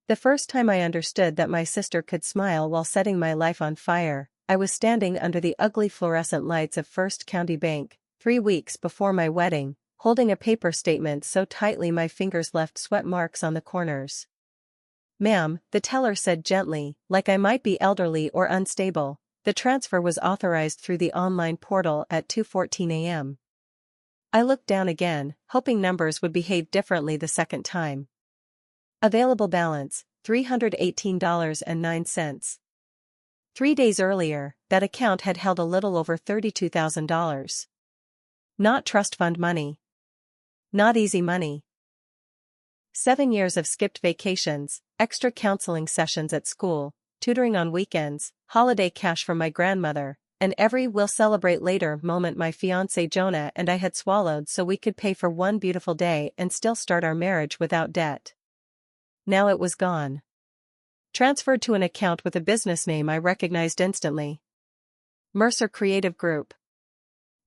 The first time I understood that my sister could smile while setting my life on fire, I was standing under the ugly fluorescent lights of First County Bank, 3 weeks before my wedding, holding a paper statement so tightly my fingers left sweat marks on the corners. "Ma'am," the teller said gently, like I might be elderly or unstable, "the transfer was authorized through the online portal at 2:14 a.m. I looked down again, hoping numbers would behave differently the second time. Available balance, $318.09. 3 days earlier, that account had held a little over $32,000. Not trust fund money. Not easy money. 7 years of skipped vacations, extra counseling sessions at school, tutoring on weekends, holiday cash from my grandmother, and every "we'll celebrate later" moment my fiancé Jonah and I had swallowed so we could pay for one beautiful day and still start our marriage without debt. Now it was gone. Transferred to an account with a business name I recognized instantly. Mercer Creative Group.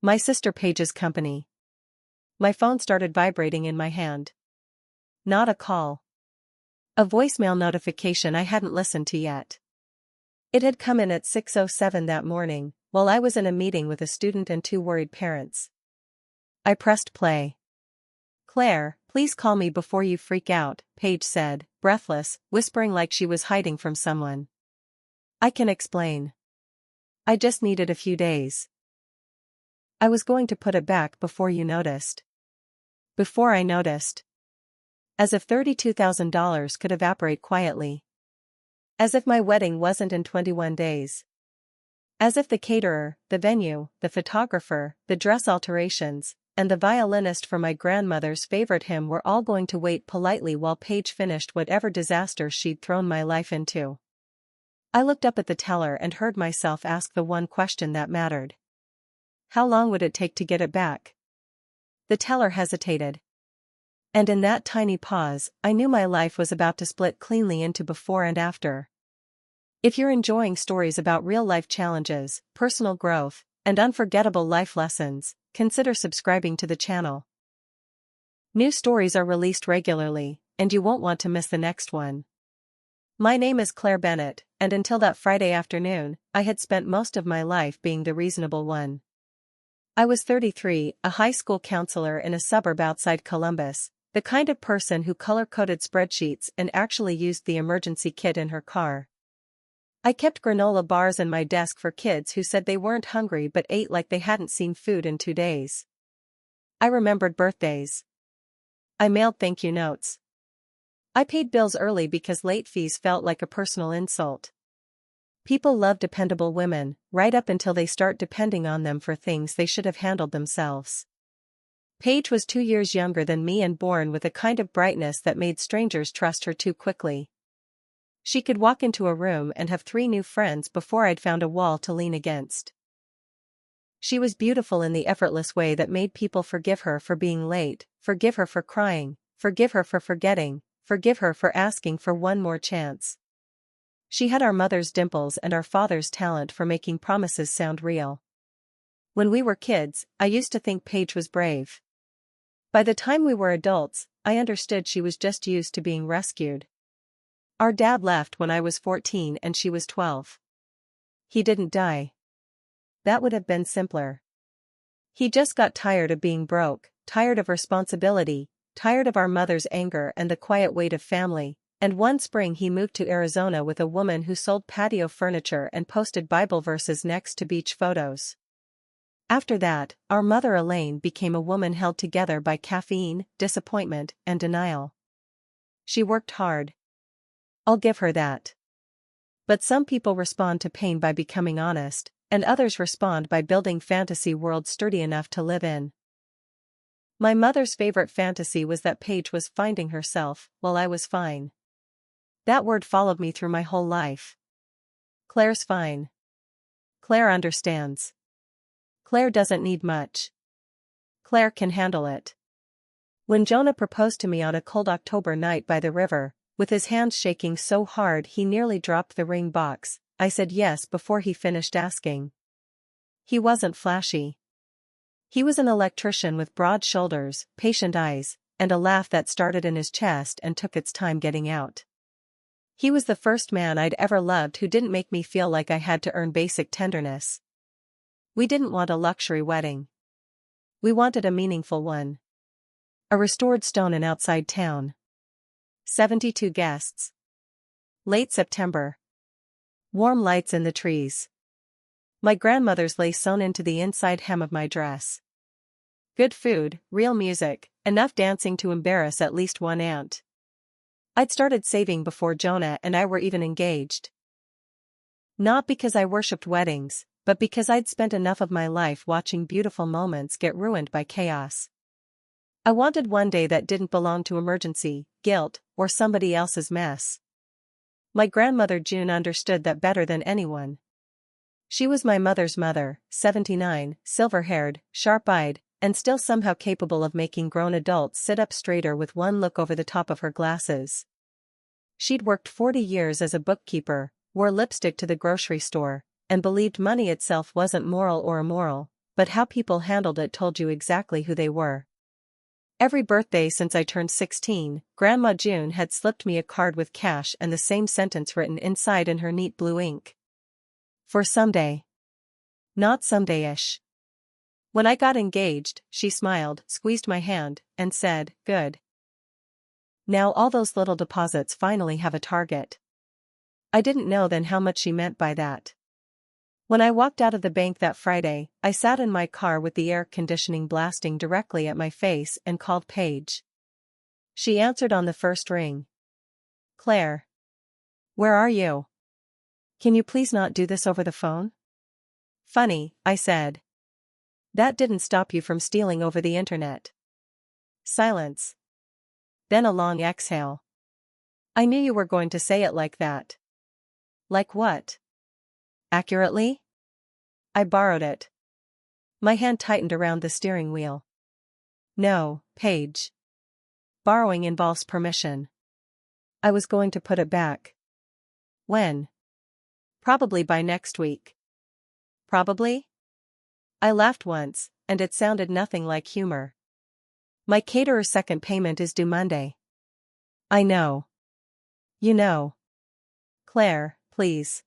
My sister Paige's company. My phone started vibrating in my hand. Not a call. A voicemail notification I hadn't listened to yet. It had come in at 6:07 that morning, while I was in a meeting with a student and 2 worried parents. I pressed play. "Claire, please call me before you freak out," Paige said, breathless, whispering like she was hiding from someone. "I can explain. I just needed a few days. I was going to put it back before you noticed." Before I noticed. As if $32,000 could evaporate quietly. As if my wedding wasn't in 21 days. As if the caterer, the venue, the photographer, the dress alterations, and the violinist for my grandmother's favorite hymn were all going to wait politely while Paige finished whatever disaster she'd thrown my life into. I looked up at the teller and heard myself ask the one question that mattered. How long would it take to get it back? The teller hesitated. And in that tiny pause, I knew my life was about to split cleanly into before and after. If you're enjoying stories about real-life challenges, personal growth, and unforgettable life lessons, consider subscribing to the channel. New stories are released regularly, and you won't want to miss the next one. My name is Claire Bennett, and until that Friday afternoon, I had spent most of my life being the reasonable one. I was 33, a high school counselor in a suburb outside Columbus, the kind of person who color-coded spreadsheets and actually used the emergency kit in her car. I kept granola bars in my desk for kids who said they weren't hungry but ate like they hadn't seen food in 2 days. I remembered birthdays. I mailed thank you notes. I paid bills early because late fees felt like a personal insult. People love dependable women, right up until they start depending on them for things they should have handled themselves. Paige was 2 years younger than me and born with a kind of brightness that made strangers trust her too quickly. She could walk into a room and have 3 new friends before I'd found a wall to lean against. She was beautiful in the effortless way that made people forgive her for being late, forgive her for crying, forgive her for forgetting, forgive her for asking for one more chance. She had our mother's dimples and our father's talent for making promises sound real. When we were kids, I used to think Paige was brave. By the time we were adults, I understood she was just used to being rescued. Our dad left when I was 14 and she was 12. He didn't die. That would have been simpler. He just got tired of being broke, tired of responsibility, tired of our mother's anger and the quiet weight of family, and one spring he moved to Arizona with a woman who sold patio furniture and posted Bible verses next to beach photos. After that, our mother Elaine became a woman held together by caffeine, disappointment, and denial. She worked hard. I'll give her that. But some people respond to pain by becoming honest, and others respond by building fantasy worlds sturdy enough to live in. My mother's favorite fantasy was that Paige was finding herself, while I was fine. That word followed me through my whole life. Claire's fine. Claire understands. Claire doesn't need much. Claire can handle it. When Jonah proposed to me on a cold October night by the river, with his hands shaking so hard he nearly dropped the ring box, I said yes before he finished asking. He wasn't flashy. He was an electrician with broad shoulders, patient eyes, and a laugh that started in his chest and took its time getting out. He was the first man I'd ever loved who didn't make me feel like I had to earn basic tenderness. We didn't want a luxury wedding. We wanted a meaningful one. A restored stone in outside town. 72 guests. Late September. Warm lights in the trees. My grandmother's lace sewn into the inside hem of my dress. Good food, real music, enough dancing to embarrass at least one aunt. I'd started saving before Jonah and I were even engaged. Not because I worshipped weddings, but because I'd spent enough of my life watching beautiful moments get ruined by chaos. I wanted one day that didn't belong to emergency, guilt, or somebody else's mess. My grandmother June understood that better than anyone. She was my mother's mother, 79, silver-haired, sharp-eyed, and still somehow capable of making grown adults sit up straighter with one look over the top of her glasses. She'd worked 40 years as a bookkeeper, wore lipstick to the grocery store, and believed money itself wasn't moral or immoral, but how people handled it told you exactly who they were. Every birthday since I turned 16, Grandma June had slipped me a card with cash and the same sentence written inside in her neat blue ink. For someday. Not someday-ish. When I got engaged, she smiled, squeezed my hand, and said, "Good. Now all those little deposits finally have a target." I didn't know then how much she meant by that. When I walked out of the bank that Friday, I sat in my car with the air conditioning blasting directly at my face and called Paige. She answered on the first ring. "Claire. Where are you? Can you please not do this over the phone?" "Funny," I said. "That didn't stop you from stealing over the internet." Silence. Then a long exhale. "I knew you were going to say it like that." "Like what? Accurately?" I borrowed it. My hand tightened around the steering wheel. "No, Paige. Borrowing involves permission. I was going to put it back." "When?" "Probably by next week." "Probably?" I laughed once, and it sounded nothing like humor. "My caterer's second payment is due Monday." "I know. You know. Claire, please.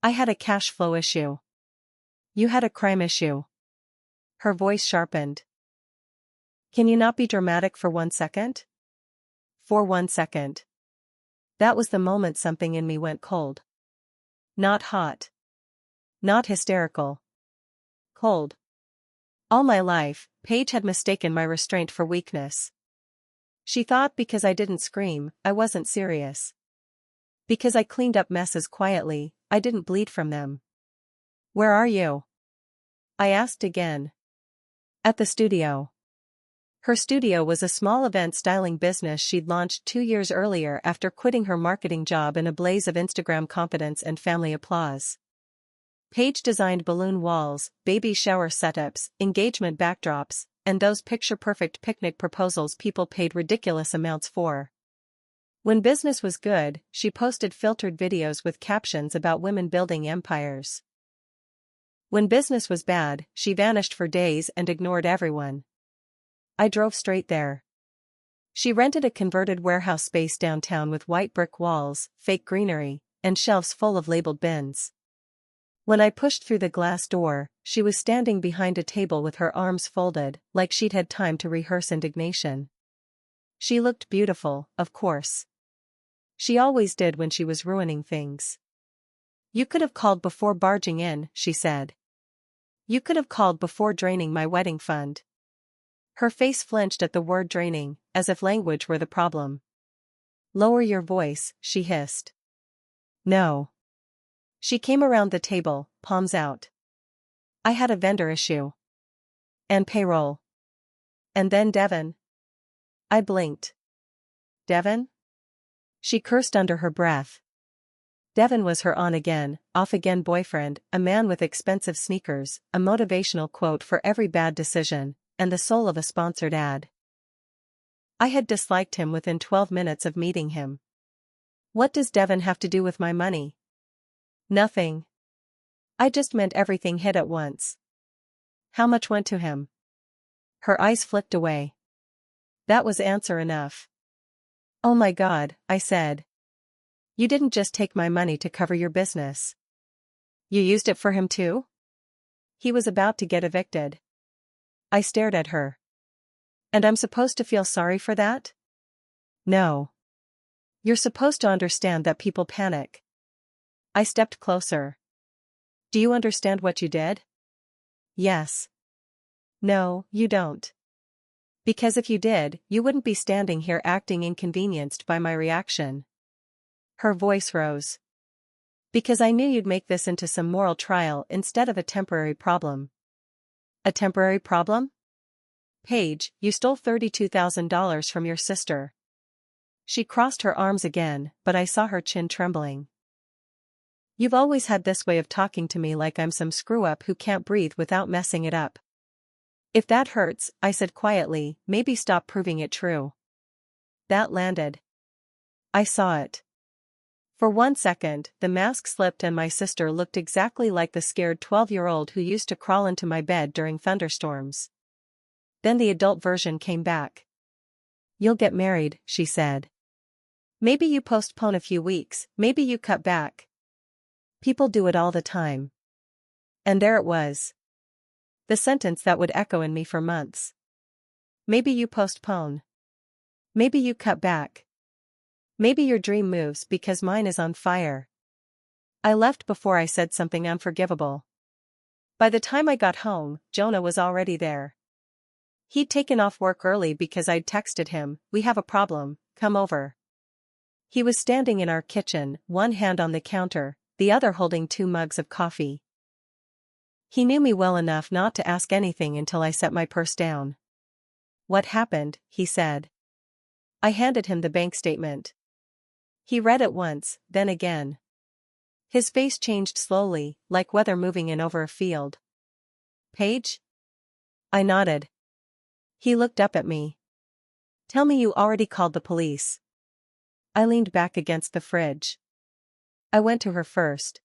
I had a cash flow issue. You had a crime issue." Her voice sharpened. "Can you not be dramatic for 1 second?" For 1 second. That was the moment something in me went cold. Not hot. Not hysterical. Cold. All my life, Paige had mistaken my restraint for weakness. She thought because I didn't scream, I wasn't serious. Because I cleaned up messes quietly, I didn't bleed from them. "Where are you?" I asked again. "At the studio." Her studio was a small event styling business she'd launched 2 years earlier after quitting her marketing job in a blaze of Instagram confidence and family applause. Paige designed balloon walls, baby shower setups, engagement backdrops, and those picture-perfect picnic proposals people paid ridiculous amounts for. When business was good, she posted filtered videos with captions about women building empires. When business was bad, she vanished for days and ignored everyone. I drove straight there. She rented a converted warehouse space downtown with white brick walls, fake greenery, and shelves full of labeled bins. When I pushed through the glass door, she was standing behind a table with her arms folded, like she'd had time to rehearse indignation. She looked beautiful, of course. She always did when she was ruining things. "You could have called before barging in," she said. "You could have called before draining my wedding fund." Her face flinched at the word draining, as if language were the problem. "Lower your voice," she hissed. "No." She came around the table, palms out. "I had a vendor issue. And payroll. And then Devin." I blinked. "Devin?" She cursed under her breath. Devin was her on-again, off-again boyfriend, a man with expensive sneakers, a motivational quote for every bad decision, and the soul of a sponsored ad. I had disliked him within 12 minutes of meeting him. What does Devin have to do with my money? Nothing. I just meant everything hit at once. How much went to him? Her eyes flicked away. That was answer enough. "Oh my God," I said. You didn't just take my money to cover your business. You used it for him too? He was about to get evicted. I stared at her. And I'm supposed to feel sorry for that? No. You're supposed to understand that people panic. I stepped closer. Do you understand what you did? Yes. No, you don't. Because if you did, you wouldn't be standing here acting inconvenienced by my reaction. Her voice rose. Because I knew you'd make this into some moral trial instead of a temporary problem. A temporary problem? Paige, you stole $32,000 from your sister. She crossed her arms again, but I saw her chin trembling. You've always had this way of talking to me like I'm some screw-up who can't breathe without messing it up. If that hurts, I said quietly, maybe stop proving it true. That landed. I saw it. For 1 second, the mask slipped and my sister looked exactly like the scared 12-year-old who used to crawl into my bed during thunderstorms. Then the adult version came back. You'll get married, she said. Maybe you postpone a few weeks, maybe you cut back. People do it all the time. And there it was. The sentence that would echo in me for months. Maybe you postpone. Maybe you cut back. Maybe your dream moves because mine is on fire. I left before I said something unforgivable. By the time I got home, Jonah was already there. He'd taken off work early because I'd texted him, we have a problem, come over. He was standing in our kitchen, one hand on the counter, the other holding 2 mugs of coffee. He knew me well enough not to ask anything until I set my purse down. What happened, he said. I handed him the bank statement. He read it once, then again. His face changed slowly, like weather moving in over a field. Paige? I nodded. He looked up at me. Tell me you already called the police. I leaned back against the fridge. I went to her first.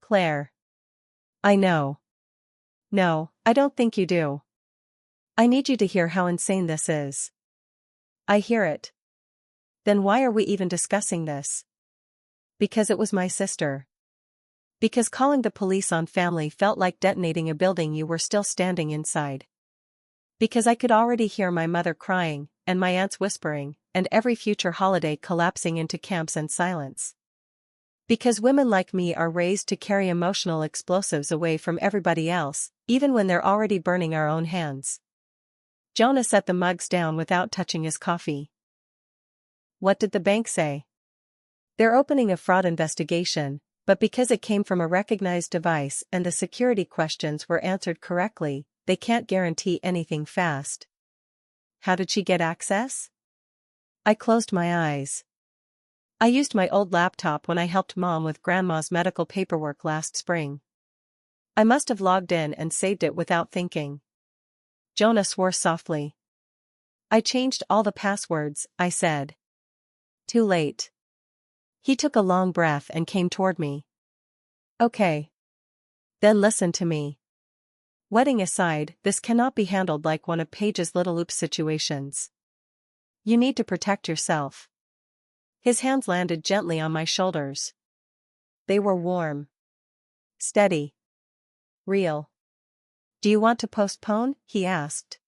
Claire. I know. No, I don't think you do. I need you to hear how insane this is. I hear it. Then why are we even discussing this? Because it was my sister. Because calling the police on family felt like detonating a building you were still standing inside. Because I could already hear my mother crying, and my aunts whispering, and every future holiday collapsing into camps and silence. Because women like me are raised to carry emotional explosives away from everybody else, even when they're already burning our own hands. Jonah set the mugs down without touching his coffee. What did the bank say? They're opening a fraud investigation, but because it came from a recognized device and the security questions were answered correctly, they can't guarantee anything fast. How did she get access? I closed my eyes. I used my old laptop when I helped Mom with Grandma's medical paperwork last spring. I must have logged in and saved it without thinking. Jonah swore softly. I changed all the passwords, I said. Too late. He took a long breath and came toward me. Okay. Then listen to me. Wedding aside, this cannot be handled like one of Paige's little oops situations. You need to protect yourself. His hands landed gently on my shoulders. They were warm. Steady. Real. Do you want to postpone? He asked.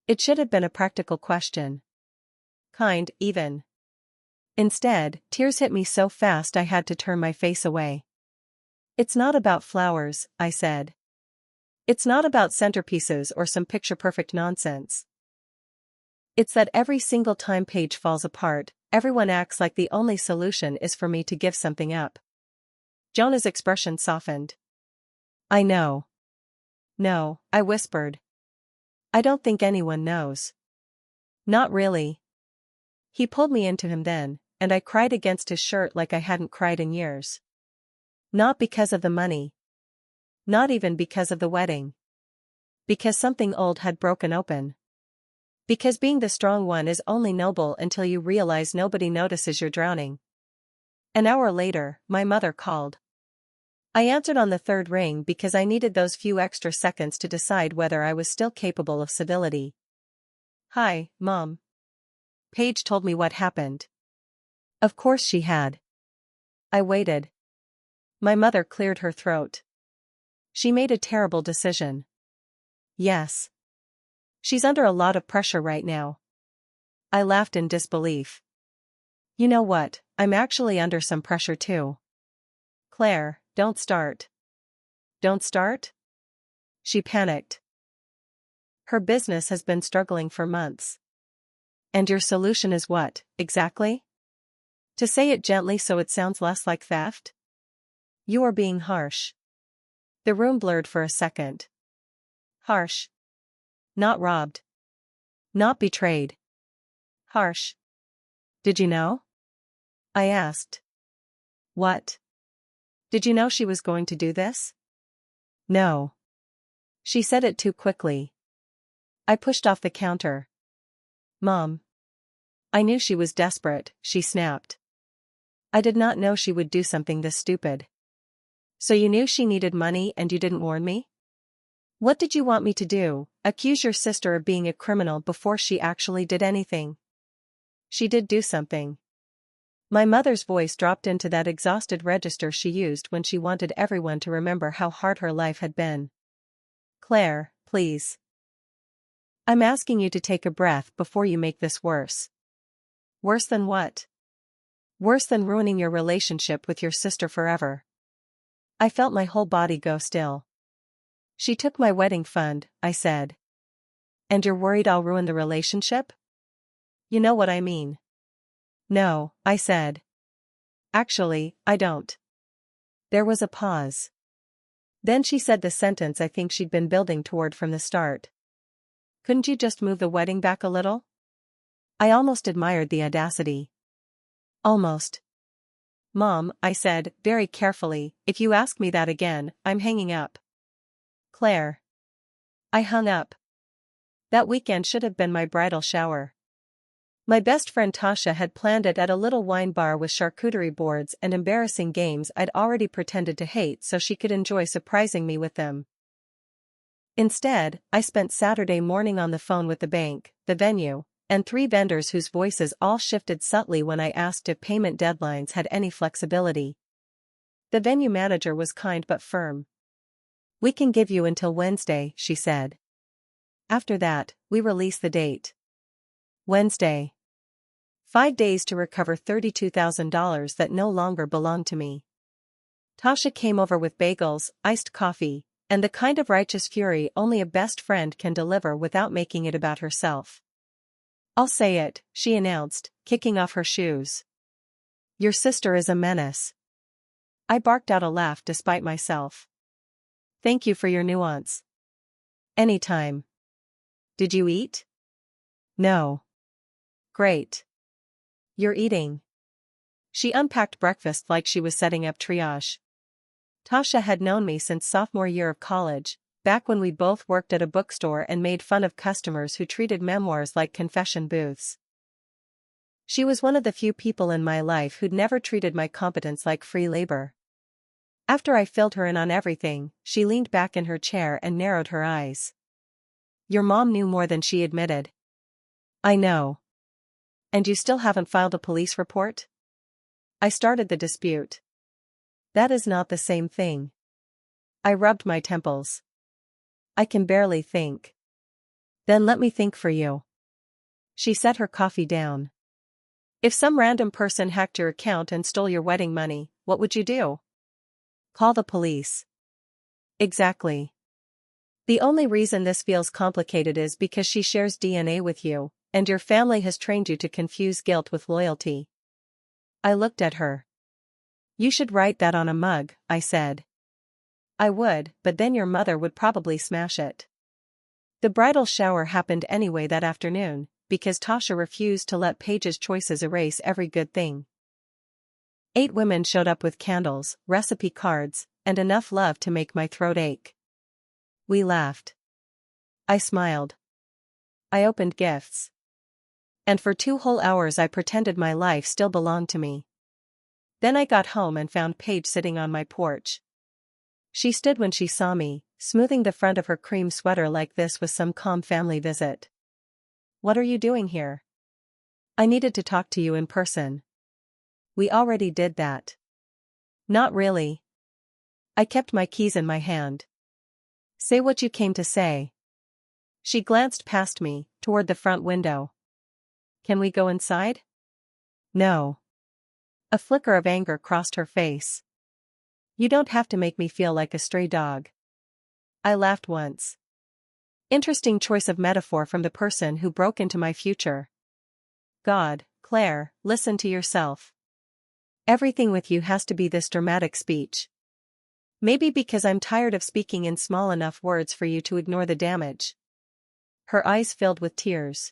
It should have been a practical question. Kind, even. Instead, tears hit me so fast I had to turn my face away. It's not about flowers, I said. It's not about centerpieces or some picture-perfect nonsense. It's that every single time Paige falls apart, everyone acts like the only solution is for me to give something up. Jonah's expression softened. I know. No, I whispered. I don't think anyone knows. Not really. He pulled me into him then, and I cried against his shirt like I hadn't cried in years. Not because of the money. Not even because of the wedding. Because something old had broken open. Because being the strong one is only noble until you realize nobody notices you're drowning. An hour later, my mother called. I answered on the 3rd ring because I needed those few extra seconds to decide whether I was still capable of civility. Hi, Mom. Paige told me what happened. Of course she had. I waited. My mother cleared her throat. She made a terrible decision. Yes. She's under a lot of pressure right now. I laughed in disbelief. You know what, I'm actually under some pressure too. Claire, don't start. Don't start? She panicked. Her business has been struggling for months. And your solution is what, exactly? To say it gently so it sounds less like theft? You are being harsh. The room blurred for a second. Harsh. Not robbed. Not betrayed. Harsh. Did you know? I asked. What? Did you know she was going to do this? No. She said it too quickly. I pushed off the counter. Mom. I knew she was desperate, she snapped. I did not know she would do something this stupid. So you knew she needed money and you didn't warn me? What did you want me to do, accuse your sister of being a criminal before she actually did anything? She did do something. My mother's voice dropped into that exhausted register she used when she wanted everyone to remember how hard her life had been. Claire, please. I'm asking you to take a breath before you make this worse. Worse than what? Worse than ruining your relationship with your sister forever. I felt my whole body go still. She took my wedding fund, I said. And you're worried I'll ruin the relationship? You know what I mean. No, I said. Actually, I don't. There was a pause. Then she said the sentence I think she'd been building toward from the start. Couldn't you just move the wedding back a little? I almost admired the audacity. Almost. Mom, I said, very carefully, if you ask me that again, I'm hanging up. Claire. I hung up. That weekend should have been my bridal shower. My best friend Tasha had planned it at a little wine bar with charcuterie boards and embarrassing games I'd already pretended to hate so she could enjoy surprising me with them. Instead, I spent Saturday morning on the phone with the bank, the venue, and 3 vendors whose voices all shifted subtly when I asked if payment deadlines had any flexibility. The venue manager was kind but firm. We can give you until Wednesday, she said. After that, we release the date. Wednesday. 5 days to recover $32,000 that no longer belonged to me. Tasha came over with bagels, iced coffee, and the kind of righteous fury only a best friend can deliver without making it about herself. I'll say it, she announced, kicking off her shoes. Your sister is a menace. I barked out a laugh despite myself. Thank you for your nuance. Anytime. Did you eat? No. Great. You're eating. She unpacked breakfast like she was setting up triage. Tasha had known me since sophomore year of college, back when we both worked at a bookstore and made fun of customers who treated memoirs like confession booths. She was one of the few people in my life who'd never treated my competence like free labor. After I filled her in on everything, she leaned back in her chair and narrowed her eyes. Your mom knew more than she admitted. I know. And you still haven't filed a police report? I started the dispute. That is not the same thing. I rubbed my temples. I can barely think. Then let me think for you. She set her coffee down. If some random person hacked your account and stole your wedding money, what would you do? Call the police. Exactly. The only reason this feels complicated is because she shares DNA with you, and your family has trained you to confuse guilt with loyalty. I looked at her. You should write that on a mug, I said. I would, but then your mother would probably smash it. The bridal shower happened anyway that afternoon, because Tasha refused to let Paige's choices erase every good thing. 8 women showed up with candles, recipe cards, and enough love to make my throat ache. We laughed. I smiled. I opened gifts. And for 2 whole hours I pretended my life still belonged to me. Then I got home and found Paige sitting on my porch. She stood when she saw me, smoothing the front of her cream sweater like this was some calm family visit. What are you doing here? I needed to talk to you in person. We already did that. Not really. I kept my keys in my hand. Say what you came to say. She glanced past me, toward the front window. Can we go inside? No. A flicker of anger crossed her face. You don't have to make me feel like a stray dog. I laughed once. Interesting choice of metaphor from the person who broke into my future. God, Claire, listen to yourself. Everything with you has to be this dramatic speech. Maybe because I'm tired of speaking in small enough words for you to ignore the damage. Her eyes filled with tears.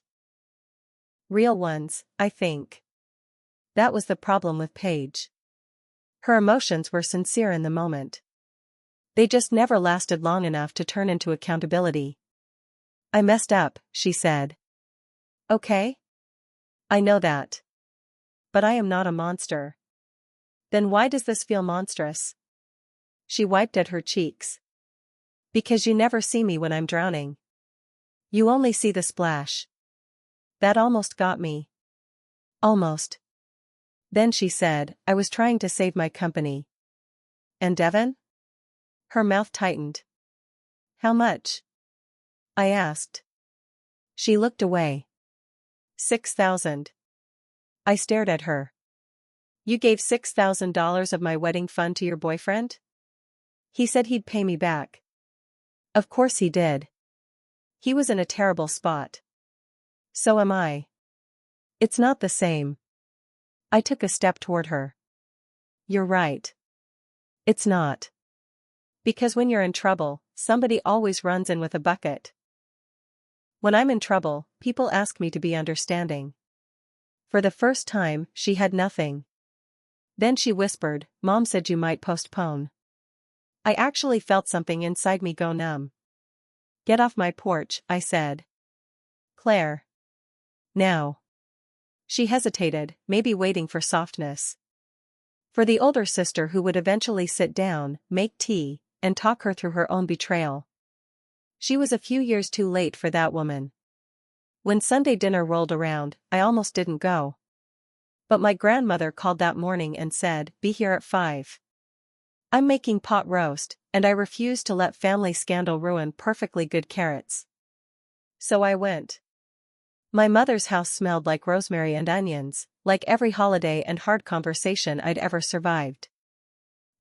Real ones, I think. That was the problem with Paige. Her emotions were sincere in the moment. They just never lasted long enough to turn into accountability. I messed up, she said. Okay? I know that. But I am not a monster. Then why does this feel monstrous? She wiped at her cheeks. Because you never see me when I'm drowning. You only see the splash. That almost got me. Almost. Then she said, I was trying to save my company. And Devon? Her mouth tightened. How much? I asked. She looked away. 6,000. I stared at her. You gave $6,000 of my wedding fund to your boyfriend? He said he'd pay me back. Of course he did. He was in a terrible spot. So am I. It's not the same. I took a step toward her. You're right. It's not. Because when you're in trouble, somebody always runs in with a bucket. When I'm in trouble, people ask me to be understanding. For the first time, she had nothing. Then she whispered, Mom said you might postpone. I actually felt something inside me go numb. Get off my porch, I said. Claire. Now. She hesitated, maybe waiting for softness. For the older sister who would eventually sit down, make tea, and talk her through her own betrayal. She was a few years too late for that woman. When Sunday dinner rolled around, I almost didn't go. But my grandmother called that morning and said, be here at 5. I'm making pot roast, and I refused to let family scandal ruin perfectly good carrots. So I went. My mother's house smelled like rosemary and onions, like every holiday and hard conversation I'd ever survived.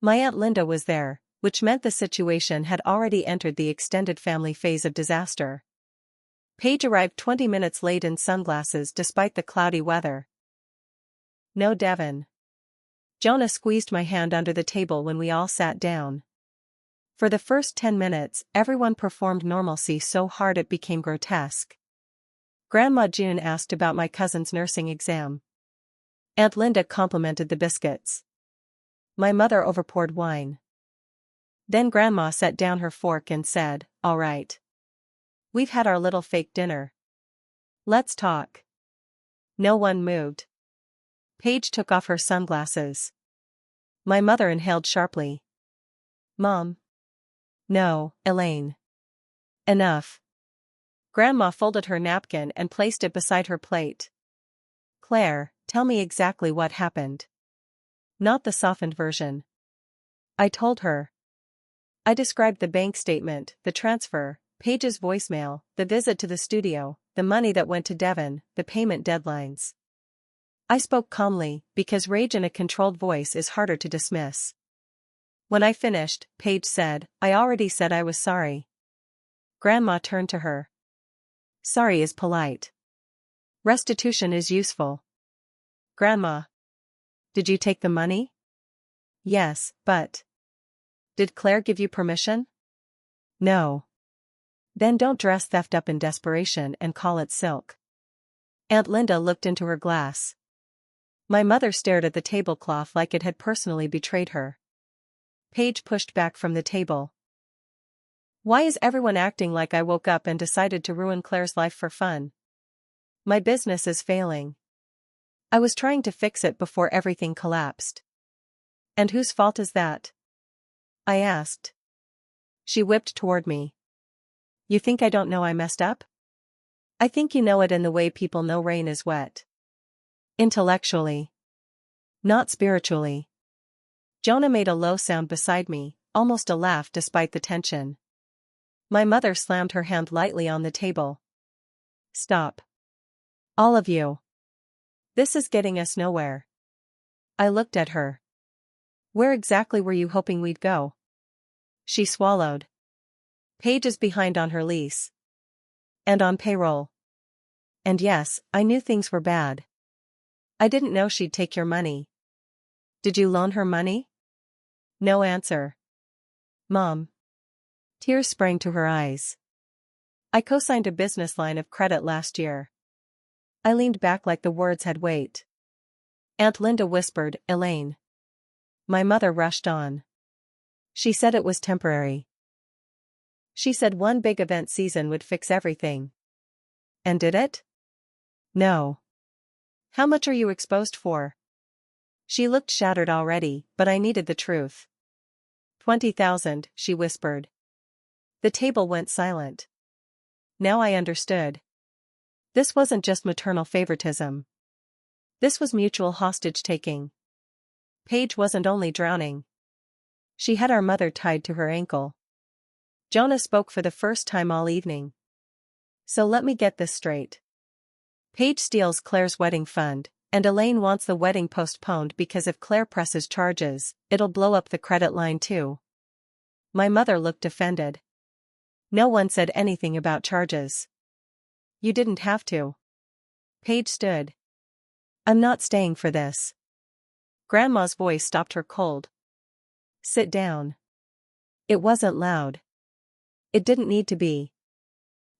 My Aunt Linda was there, which meant the situation had already entered the extended family phase of disaster. Paige arrived 20 minutes late in sunglasses despite the cloudy weather. No Devon. Jonah squeezed my hand under the table when we all sat down. For the first 10 minutes, everyone performed normalcy so hard it became grotesque. Grandma June asked about my cousin's nursing exam. Aunt Linda complimented the biscuits. My mother overpoured wine. Then Grandma set down her fork and said, all right. We've had our little fake dinner. Let's talk. No one moved. Paige took off her sunglasses. My mother inhaled sharply. Mom. No, Elaine. Enough. Grandma folded her napkin and placed it beside her plate. Claire, tell me exactly what happened. Not the softened version. I told her. I described the bank statement, the transfer, Paige's voicemail, the visit to the studio, the money that went to Devon, the payment deadlines. I spoke calmly, because rage in a controlled voice is harder to dismiss. When I finished, Paige said, I already said I was sorry. Grandma turned to her. Sorry is polite. Restitution is useful. Grandma. Did you take the money? Yes, but. Did Claire give you permission? No. Then don't dress theft up in desperation and call it silk. Aunt Linda looked into her glass. My mother stared at the tablecloth like it had personally betrayed her. Paige pushed back from the table. Why is everyone acting like I woke up and decided to ruin Claire's life for fun? My business is failing. I was trying to fix it before everything collapsed. And whose fault is that? I asked. She whipped toward me. You think I don't know I messed up? I think you know it in the way people know rain is wet. Intellectually. Not spiritually. Jonah made a low sound beside me, almost a laugh despite the tension. My mother slammed her hand lightly on the table. Stop. All of you. This is getting us nowhere. I looked at her. Where exactly were you hoping we'd go? She swallowed. Paige is behind on her lease. And on payroll. And yes, I knew things were bad. I didn't know she'd take your money. Did you loan her money? No answer. Mom. Tears sprang to her eyes. I co-signed a business line of credit last year. I leaned back like the words had weight. Aunt Linda whispered, Elaine. My mother rushed on. She said it was temporary. She said one big event season would fix everything. And did it? No. How much are you exposed for? She looked shattered already, but I needed the truth. 20,000, she whispered. The table went silent. Now I understood. This wasn't just maternal favoritism. This was mutual hostage-taking. Paige wasn't only drowning. She had our mother tied to her ankle. Jonah spoke for the first time all evening. So let me get this straight. Paige steals Claire's wedding fund, and Elaine wants the wedding postponed because if Claire presses charges, it'll blow up the credit line too. My mother looked offended. No one said anything about charges. You didn't have to. Paige stood. I'm not staying for this. Grandma's voice stopped her cold. Sit down. It wasn't loud. It didn't need to be.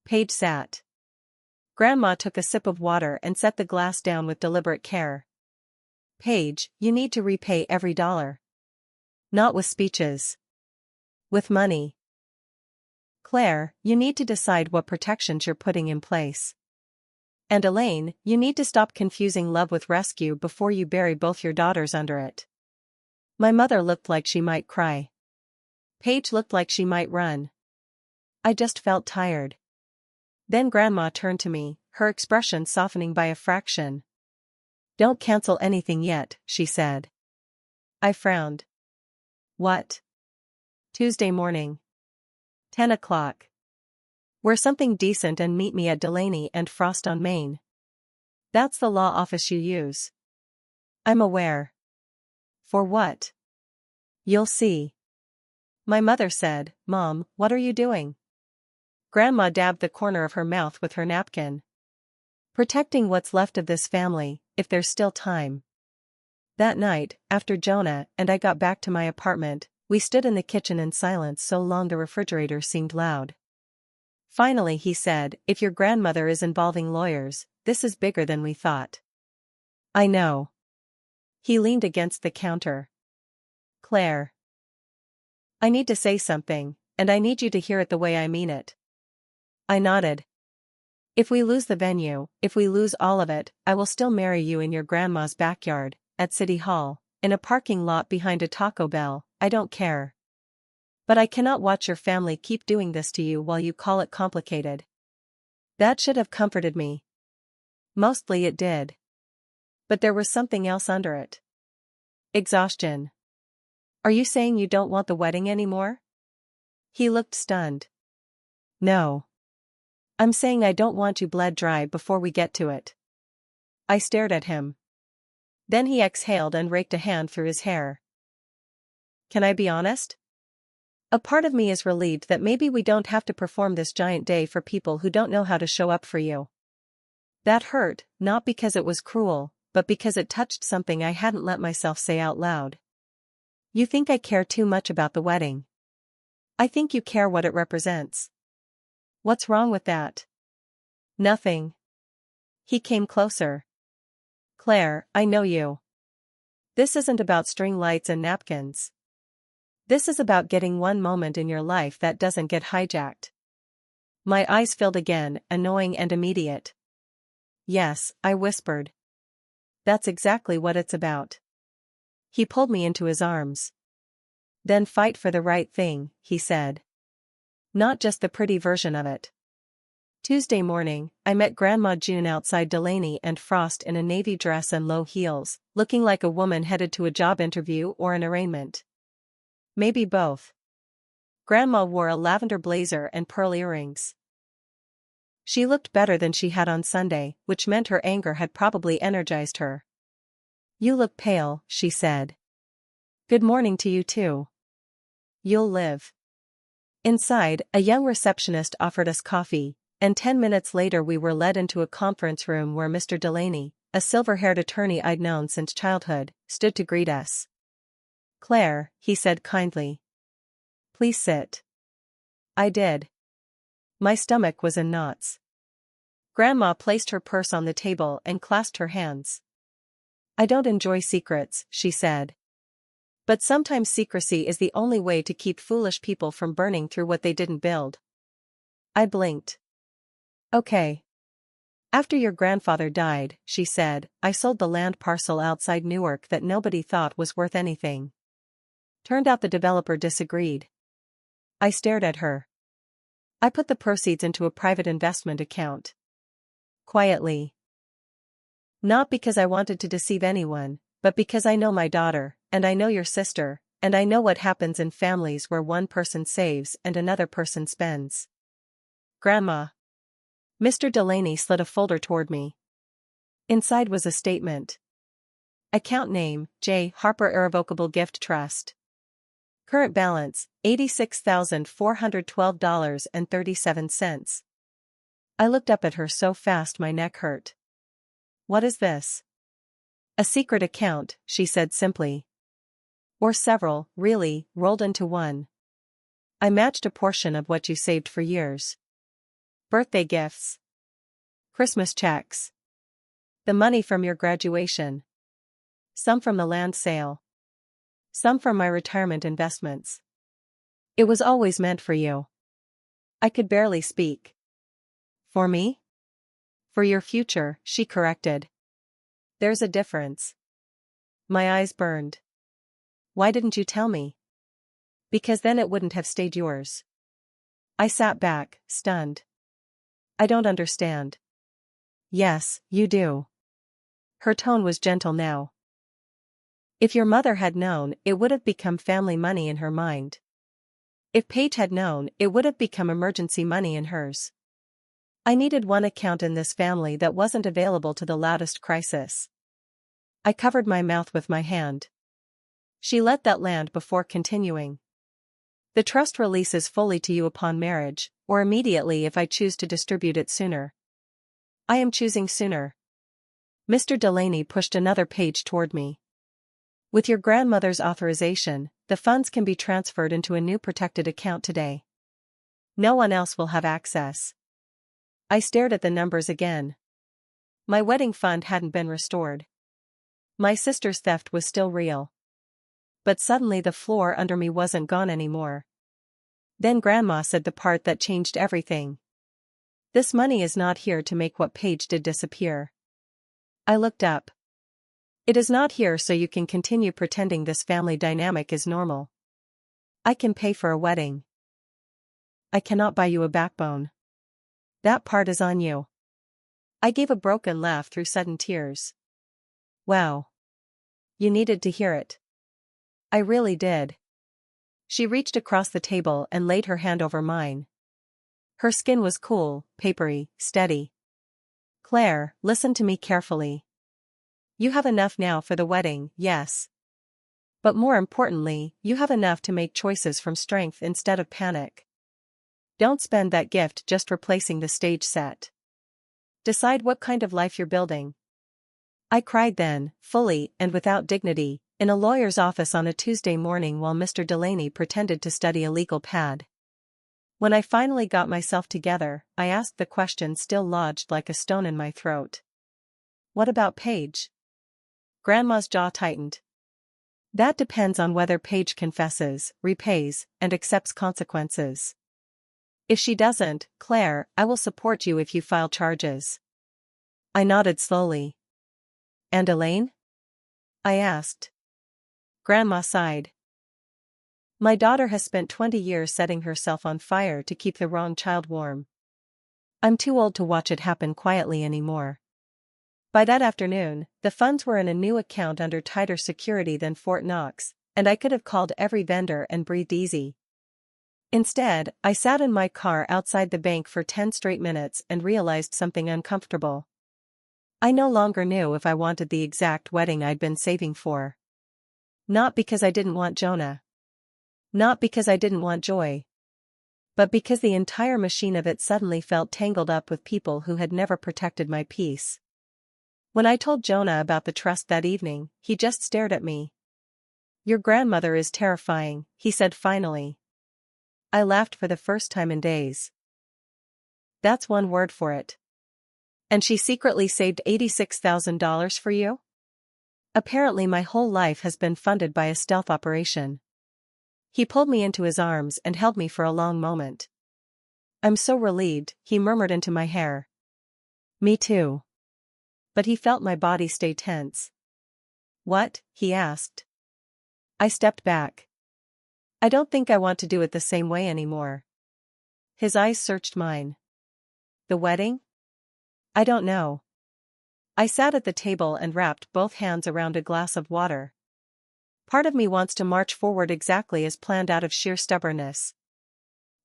Paige sat. Grandma took a sip of water and set the glass down with deliberate care. Paige, you need to repay every dollar. Not with speeches. With money. Claire, you need to decide what protections you're putting in place. And Elaine, you need to stop confusing love with rescue before you bury both your daughters under it. My mother looked like she might cry. Paige looked like she might run. I just felt tired. Then Grandma turned to me, her expression softening by a fraction. Don't cancel anything yet, she said. I frowned. What? Tuesday morning. 10 o'clock. Wear something decent and meet me at Delaney and Frost on Main. That's the law office you use. I'm aware. For what? You'll see. My mother said, Mom, what are you doing? Grandma dabbed the corner of her mouth with her napkin. Protecting what's left of this family, if there's still time. That night, after Jonah and I got back to my apartment, we stood in the kitchen in silence so long the refrigerator seemed loud. Finally he said, if your grandmother is involving lawyers, this is bigger than we thought. I know. He leaned against the counter. Claire. I need to say something, and I need you to hear it the way I mean it. I nodded. If we lose the venue, if we lose all of it, I will still marry you in your grandma's backyard, at City Hall, in a parking lot behind a Taco Bell, I don't care. But I cannot watch your family keep doing this to you while you call it complicated. That should have comforted me. Mostly it did. But there was something else under it. Exhaustion. Are you saying you don't want the wedding anymore? He looked stunned. No. I'm saying I don't want you bled dry before we get to it. I stared at him. Then he exhaled and raked a hand through his hair. Can I be honest? A part of me is relieved that maybe we don't have to perform this giant day for people who don't know how to show up for you. That hurt, not because it was cruel, but because it touched something I hadn't let myself say out loud. You think I care too much about the wedding. I think you care what it represents. What's wrong with that? Nothing. He came closer. Claire, I know you. This isn't about string lights and napkins. This is about getting one moment in your life that doesn't get hijacked. My eyes filled again, annoying and immediate. Yes, I whispered. That's exactly what it's about. He pulled me into his arms. Then fight for the right thing, he said. Not just the pretty version of it. Tuesday morning, I met Grandma June outside Delaney and Frost in a navy dress and low heels, looking like a woman headed to a job interview or an arraignment. Maybe both. Grandma wore a lavender blazer and pearl earrings. She looked better than she had on Sunday, which meant her anger had probably energized her. "You look pale," she said. "Good morning to you too. You'll live." Inside, a young receptionist offered us coffee, and 10 minutes later we were led into a conference room where Mr. Delaney, a silver-haired attorney I'd known since childhood, stood to greet us. "Claire," he said kindly. "Please sit." I did. My stomach was in knots. Grandma placed her purse on the table and clasped her hands. "I don't enjoy secrets," she said. "But sometimes secrecy is the only way to keep foolish people from burning through what they didn't build." I blinked. "Okay. After your grandfather died," she said, "I sold the land parcel outside Newark that nobody thought was worth anything. Turned out the developer disagreed." I stared at her. "I put the proceeds into a private investment account." Quietly. "Not because I wanted to deceive anyone, but because I know my daughter, and I know your sister, and I know what happens in families where one person saves and another person spends." "Grandma." Mr. Delaney slid a folder toward me. Inside was a statement. Account name, J. Harper Irrevocable Gift Trust. Current balance, $86,412.37. I looked up at her so fast my neck hurt. "What is this?" "A secret account," she said simply. "Or several, really, rolled into one. I matched a portion of what you saved for years. Birthday gifts. Christmas checks. The money from your graduation. Some from the land sale. Some from my retirement investments. It was always meant for you." I could barely speak. "For me?" "For your future," she corrected. "There's a difference." My eyes burned. "Why didn't you tell me?" "Because then it wouldn't have stayed yours." I sat back, stunned. "I don't understand." "Yes, you do." Her tone was gentle now. "If your mother had known, it would have become family money in her mind. If Paige had known, it would have become emergency money in hers. I needed one account in this family that wasn't available to the loudest crisis." I covered my mouth with my hand. She let that land before continuing. "The trust releases fully to you upon marriage, or immediately if I choose to distribute it sooner." I am choosing sooner. Mr. Delaney pushed another page toward me. "With your grandmother's authorization, the funds can be transferred into a new protected account today. No one else will have access." I stared at the numbers again. My wedding fund hadn't been restored. My sister's theft was still real. But suddenly the floor under me wasn't gone anymore. Then Grandma said the part that changed everything. "This money is not here to make what Paige did disappear." I looked up. "It is not here so you can continue pretending this family dynamic is normal. I can pay for a wedding. I cannot buy you a backbone. That part is on you." I gave a broken laugh through sudden tears. "Wow. You needed to hear it." I really did. She reached across the table and laid her hand over mine. Her skin was cool, papery, steady. "Claire, listen to me carefully. You have enough now for the wedding, yes. But more importantly, you have enough to make choices from strength instead of panic. Don't spend that gift just replacing the stage set. Decide what kind of life you're building." I cried then, fully and without dignity, in a lawyer's office on a Tuesday morning while Mr. Delaney pretended to study a legal pad. When I finally got myself together, I asked the question still lodged like a stone in my throat. "What about Paige?" Grandma's jaw tightened. "That depends on whether Paige confesses, repays, and accepts consequences. If she doesn't, Claire, I will support you if you file charges." I nodded slowly. "And Elaine?" I asked. Grandma sighed. "My daughter has spent 20 years setting herself on fire to keep the wrong child warm. I'm too old to watch it happen quietly anymore. By that afternoon, the funds were in a new account under tighter security than Fort Knox, and I could have called every vendor and breathed easy. Instead, I sat in my car outside the bank for 10 straight minutes and realized something uncomfortable. I no longer knew if I wanted the exact wedding I'd been saving for. Not because I didn't want Jonah. Not because I didn't want joy. But because the entire machine of it suddenly felt tangled up with people who had never protected my peace. When I told Jonah about the trust that evening, he just stared at me. "Your grandmother is terrifying," he said finally. I laughed for the first time in days. "That's one word for it. And she secretly saved $86,000 for you? Apparently my whole life has been funded by a stealth operation." He pulled me into his arms and held me for a long moment. "I'm so relieved," he murmured into my hair. "Me too." But he felt my body stay tense. "What?" he asked. I stepped back. "I don't think I want to do it the same way anymore." His eyes searched mine. "The wedding?" "I don't know." I sat at the table and wrapped both hands around a glass of water. Part of me wants to march forward exactly as planned out of sheer stubbornness.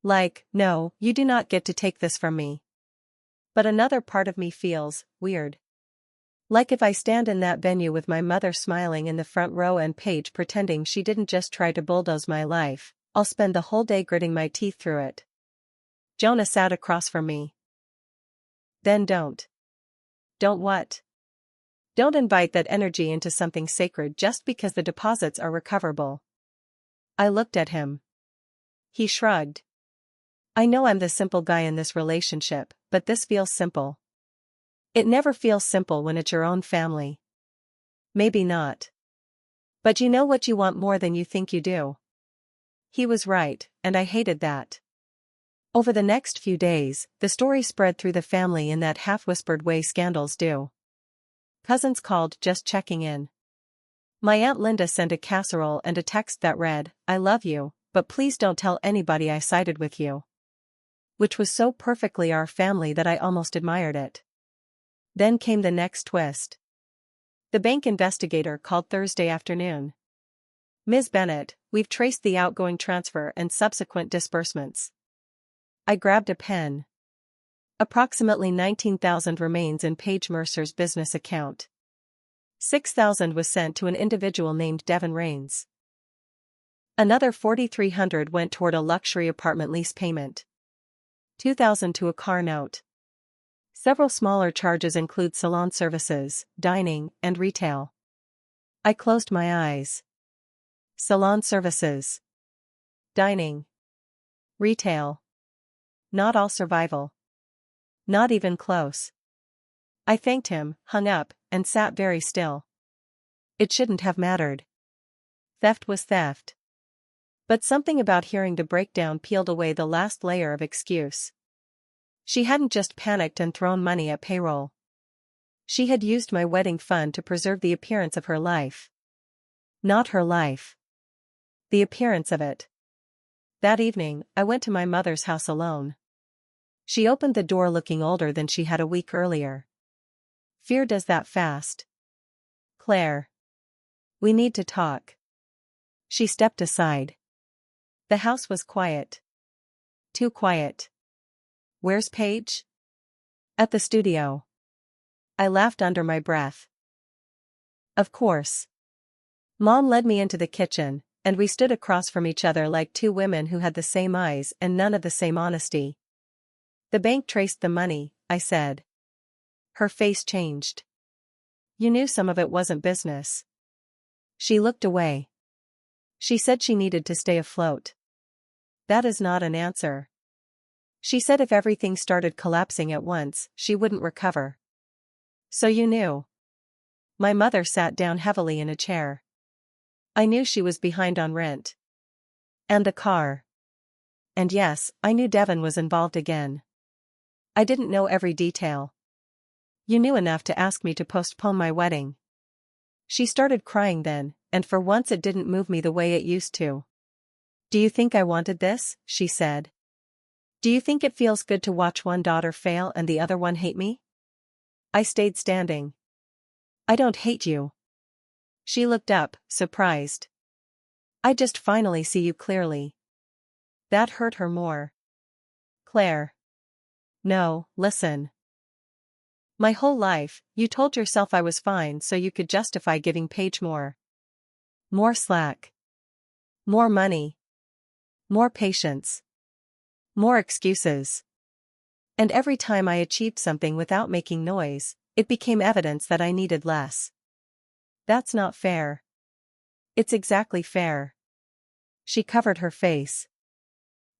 Like, "No, you do not get to take this from me." But another part of me feels weird. Like if I stand in that venue with my mother smiling in the front row and Paige pretending she didn't just try to bulldoze my life, I'll spend the whole day gritting my teeth through it. Jonah sat across from me. "Then don't." "Don't what?" "Don't invite that energy into something sacred just because the deposits are recoverable." I looked at him. He shrugged. "I know I'm the simple guy in this relationship, but this feels simple." "It never feels simple when it's your own family." "Maybe not. But you know what you want more than you think you do." He was right, and I hated that. Over the next few days, the story spread through the family in that half-whispered way scandals do. Cousins called just checking in. My Aunt Linda sent a casserole and a text that read, "I love you, but please don't tell anybody I sided with you." Which was so perfectly our family that I almost admired it. Then came the next twist. The bank investigator called Thursday afternoon. "Ms. Bennett, we've traced the outgoing transfer and subsequent disbursements." I grabbed a pen. Approximately $19,000 remains in Paige Mercer's business account. $6,000 was sent to an individual named Devin Rains. Another $4,300 went toward a luxury apartment lease payment. $2,000 to a car note. Several smaller charges include salon services, dining, and retail. I closed my eyes. Salon services. Dining. Retail. Not all survival. Not even close. I thanked him, hung up, and sat very still. It shouldn't have mattered. Theft was theft. But something about hearing the breakdown peeled away the last layer of excuse. She hadn't just panicked and thrown money at payroll. She had used my wedding fund to preserve the appearance of her life. Not her life. The appearance of it. That evening, I went to my mother's house alone. She opened the door looking older than she had a week earlier. "Fear does that fast. Claire. We need to talk." She stepped aside. The house was quiet. Too quiet. "Where's Paige?" "At the studio." I laughed under my breath. Of course. Mom led me into the kitchen, and we stood across from each other like two women who had the same eyes and none of the same honesty. "The bank traced the money," I said. Her face changed. "You knew some of it wasn't business." She looked away. "She said she needed to stay afloat." "That is not an answer." "She said if everything started collapsing at once, she wouldn't recover." "So you knew?" My mother sat down heavily in a chair. "I knew she was behind on rent. And the car. And yes, I knew Devin was involved again. I didn't know every detail." "You knew enough to ask me to postpone my wedding." She started crying then, and for once it didn't move me the way it used to. "Do you think I wanted this?" she said. Do you think it feels good to watch one daughter fail and the other one hate me? I stayed standing. I don't hate you. She looked up, surprised. I just finally see you clearly. That hurt her more. Claire. No, listen. My whole life, you told yourself I was fine so you could justify giving Paige more. More slack. More money. More patience. More excuses. And every time I achieved something without making noise, it became evidence that I needed less. That's not fair. It's exactly fair. She covered her face.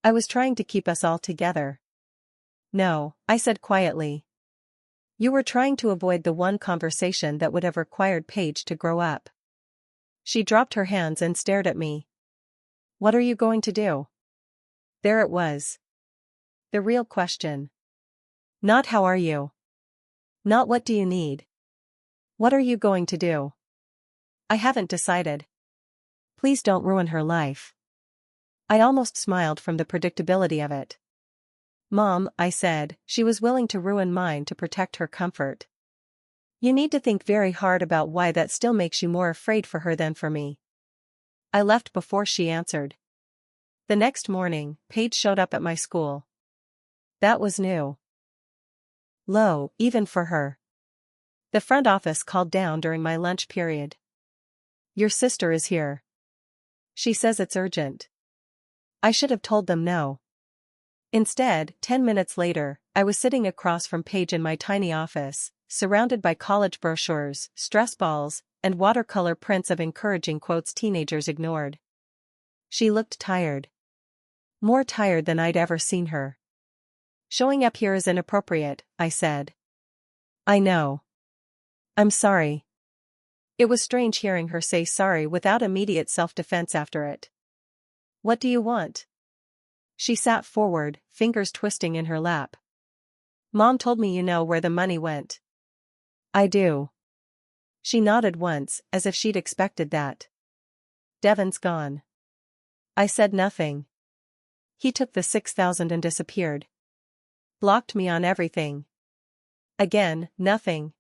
I was trying to keep us all together. No, I said quietly. You were trying to avoid the one conversation that would have required Paige to grow up. She dropped her hands and stared at me. What are you going to do? There it was. The real question. Not how are you? Not what do you need? What are you going to do? I haven't decided. Please don't ruin her life. I almost smiled from the predictability of it. Mom, I said, she was willing to ruin mine to protect her comfort. You need to think very hard about why that still makes you more afraid for her than for me. I left before she answered. The next morning, Paige showed up at my school. That was new. Low, even for her. The front office called down during my lunch period. Your sister is here. She says it's urgent. I should have told them no. Instead, 10 minutes later, I was sitting across from Paige in my tiny office, surrounded by college brochures, stress balls, and watercolor prints of encouraging quotes teenagers ignored. She looked tired. More tired than I'd ever seen her. Showing up here is inappropriate, I said. I know. I'm sorry. It was strange hearing her say sorry without immediate self-defense after it. What do you want? She sat forward, fingers twisting in her lap. Mom told me you know where the money went. I do. She nodded once, as if she'd expected that. Devon's gone. I said nothing. He took the 6,000 and disappeared. Blocked me on everything. Again, nothing.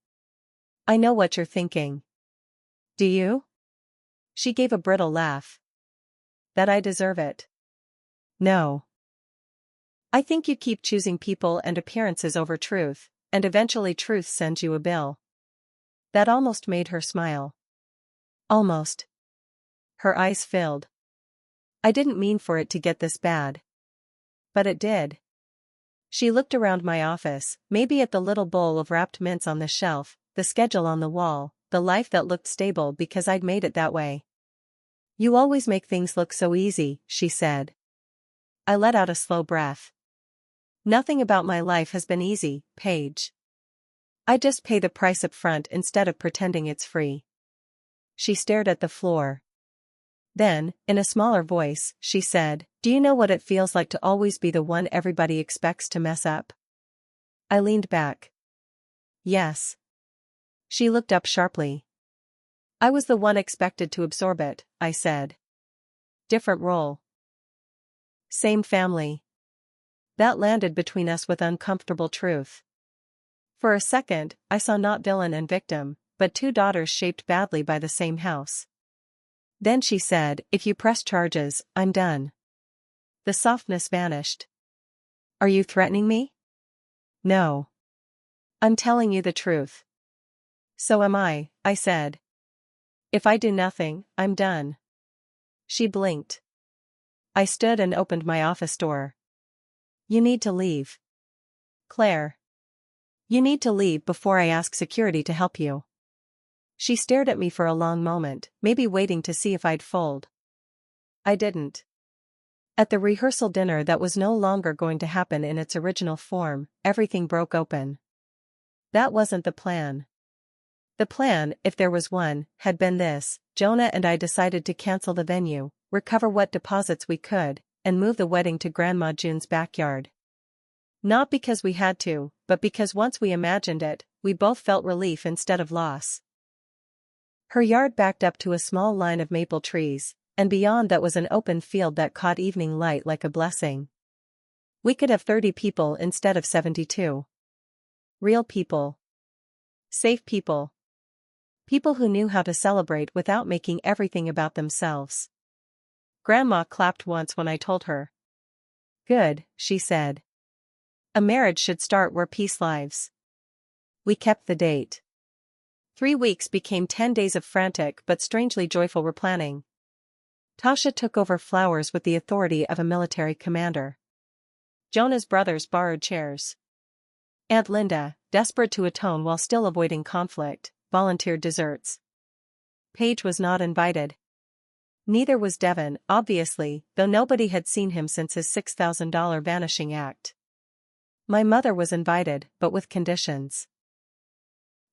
I know what you're thinking. Do you? She gave a brittle laugh. That I deserve it. No. I think you keep choosing people and appearances over truth, and eventually truth sends you a bill. That almost made her smile. Almost. Her eyes filled. I didn't mean for it to get this bad. But it did. She looked around my office, maybe at the little bowl of wrapped mints on the shelf, the schedule on the wall, the life that looked stable because I'd made it that way. You always make things look so easy, she said. I let out a slow breath. Nothing about my life has been easy, Paige. I just pay the price up front instead of pretending it's free. She stared at the floor. Then, in a smaller voice, she said, do you know what it feels like to always be the one everybody expects to mess up? I leaned back. Yes. She looked up sharply. I was the one expected to absorb it, I said. Different role. Same family. That landed between us with uncomfortable truth. For a second, I saw not villain and victim, but two daughters shaped badly by the same house. Then she said, if you press charges, I'm done. The softness vanished. Are you threatening me? No. I'm telling you the truth. So am I said. If I do nothing, I'm done. She blinked. I stood and opened my office door. You need to leave. Claire. You need to leave before I ask security to help you. She stared at me for a long moment, maybe waiting to see if I'd fold. I didn't. At the rehearsal dinner that was no longer going to happen in its original form, everything broke open. That wasn't the plan. The plan, if there was one, had been this: Jonah and I decided to cancel the venue, recover what deposits we could, and move the wedding to Grandma June's backyard. Not because we had to, but because once we imagined it, we both felt relief instead of loss. Her yard backed up to a small line of maple trees, and beyond that was an open field that caught evening light like a blessing. We could have 30 people instead of 72. Real people. Safe people. People who knew how to celebrate without making everything about themselves. Grandma clapped once when I told her. Good, she said. A marriage should start where peace lives. We kept the date. 3 weeks became 10 days of frantic but strangely joyful replanning. Tasha took over flowers with the authority of a military commander. Jonah's brothers borrowed chairs. Aunt Linda, desperate to atone while still avoiding conflict, volunteered desserts. Paige was not invited. Neither was Devon, obviously, though nobody had seen him since his $6,000 vanishing act. My mother was invited, but with conditions.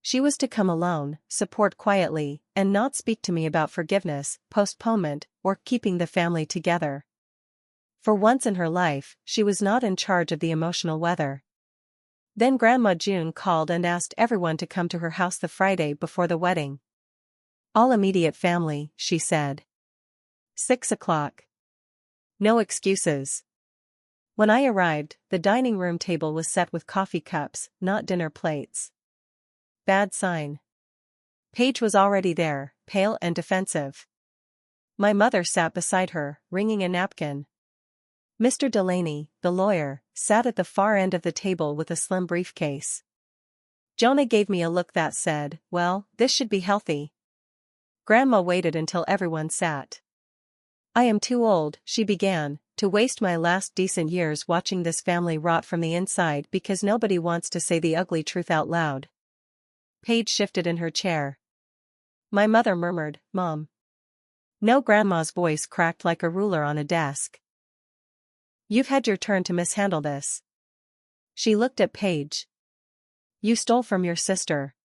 She was to come alone, support quietly, and not speak to me about forgiveness, postponement, or keeping the family together. For once in her life, she was not in charge of the emotional weather. Then Grandma June called and asked everyone to come to her house the Friday before the wedding. All immediate family, she said. 6 o'clock. No excuses. When I arrived, the dining room table was set with coffee cups, not dinner plates. Bad sign. Paige was already there, pale and defensive. My mother sat beside her, wringing a napkin. Mr. Delaney, the lawyer, sat at the far end of the table with a slim briefcase. Jonah gave me a look that said, well, this should be healthy. Grandma waited until everyone sat. I am too old, she began, to waste my last decent years watching this family rot from the inside because nobody wants to say the ugly truth out loud. Paige shifted in her chair. My mother murmured, Mom. No, Grandma's voice cracked like a ruler on a desk. You've had your turn to mishandle this. She looked at Paige. You stole from your sister.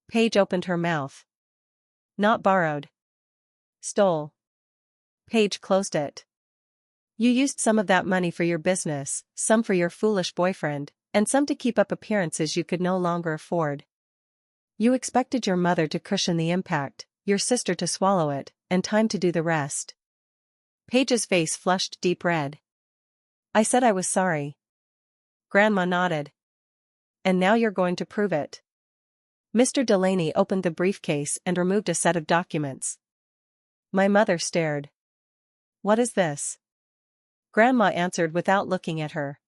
Paige opened her mouth. Not borrowed. Stole. Paige closed it. You used some of that money for your business, some for your foolish boyfriend, and some to keep up appearances you could no longer afford. You expected your mother to cushion the impact, your sister to swallow it, and time to do the rest. Paige's face flushed deep red. I said I was sorry. Grandma nodded. And now you're going to prove it. Mr. Delaney opened the briefcase and removed a set of documents. My mother stared. What is this? Grandma answered without looking at her.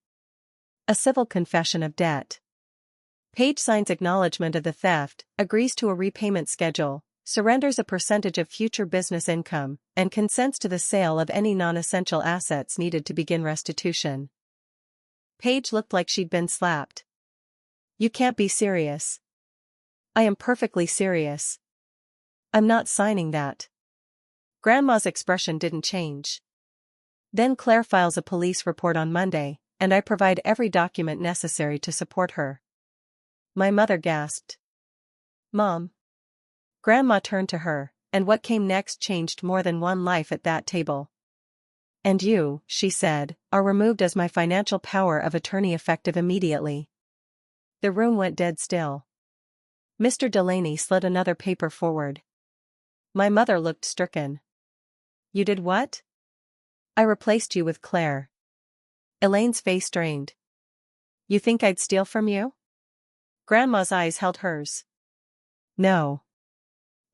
A civil confession of debt. Paige signs acknowledgement of the theft, agrees to a repayment schedule, surrenders a percentage of future business income, and consents to the sale of any non-essential assets needed to begin restitution. Paige looked like she'd been slapped. You can't be serious. I am perfectly serious. I'm not signing that. Grandma's expression didn't change. Then Claire files a police report on Monday, and I provide every document necessary to support her. My mother gasped. Mom. Grandma turned to her, and what came next changed more than one life at that table. And you, she said, are removed as my financial power of attorney effective immediately. The room went dead still. Mr. Delaney slid another paper forward. My mother looked stricken. You did what? I replaced you with Claire. Elaine's face strained. You think I'd steal from you? Grandma's eyes held hers. No.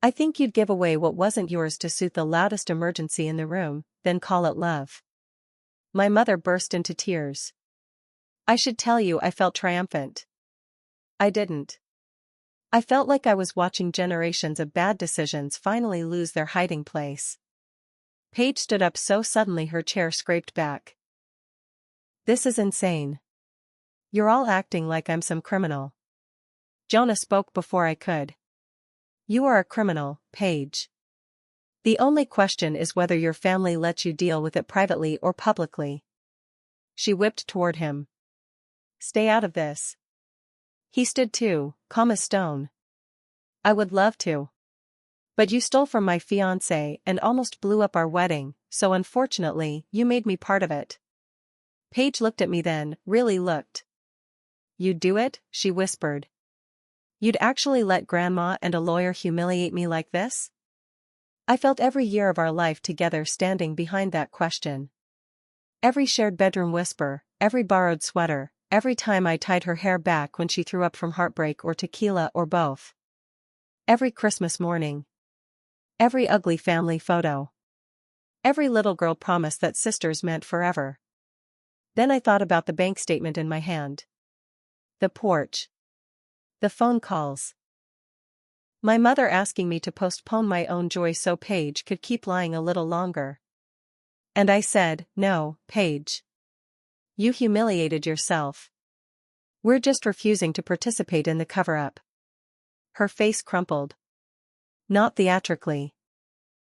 I think you'd give away what wasn't yours to suit the loudest emergency in the room, then call it love. My mother burst into tears. I should tell you I felt triumphant. I didn't. I felt like I was watching generations of bad decisions finally lose their hiding place. Paige stood up so suddenly her chair scraped back. This is insane. You're all acting like I'm some criminal. Jonah spoke before I could. You are a criminal, Paige. The only question is whether your family lets you deal with it privately or publicly. She whipped toward him. Stay out of this. He stood too, calm as stone. I would love to. But you stole from my fiancé and almost blew up our wedding, so unfortunately, you made me part of it. Paige looked at me then, really looked. You'd do it, she whispered. You'd actually let Grandma and a lawyer humiliate me like this? I felt every year of our life together standing behind that question. Every shared bedroom whisper, every borrowed sweater, every time I tied her hair back when she threw up from heartbreak or tequila or both. Every Christmas morning. Every ugly family photo. Every little girl promise that sisters meant forever. Then I thought about the bank statement in my hand. The porch. The phone calls. My mother asking me to postpone my own joy so Paige could keep lying a little longer. And I said, no, Paige. You humiliated yourself. We're just refusing to participate in the cover-up. Her face crumpled. Not theatrically.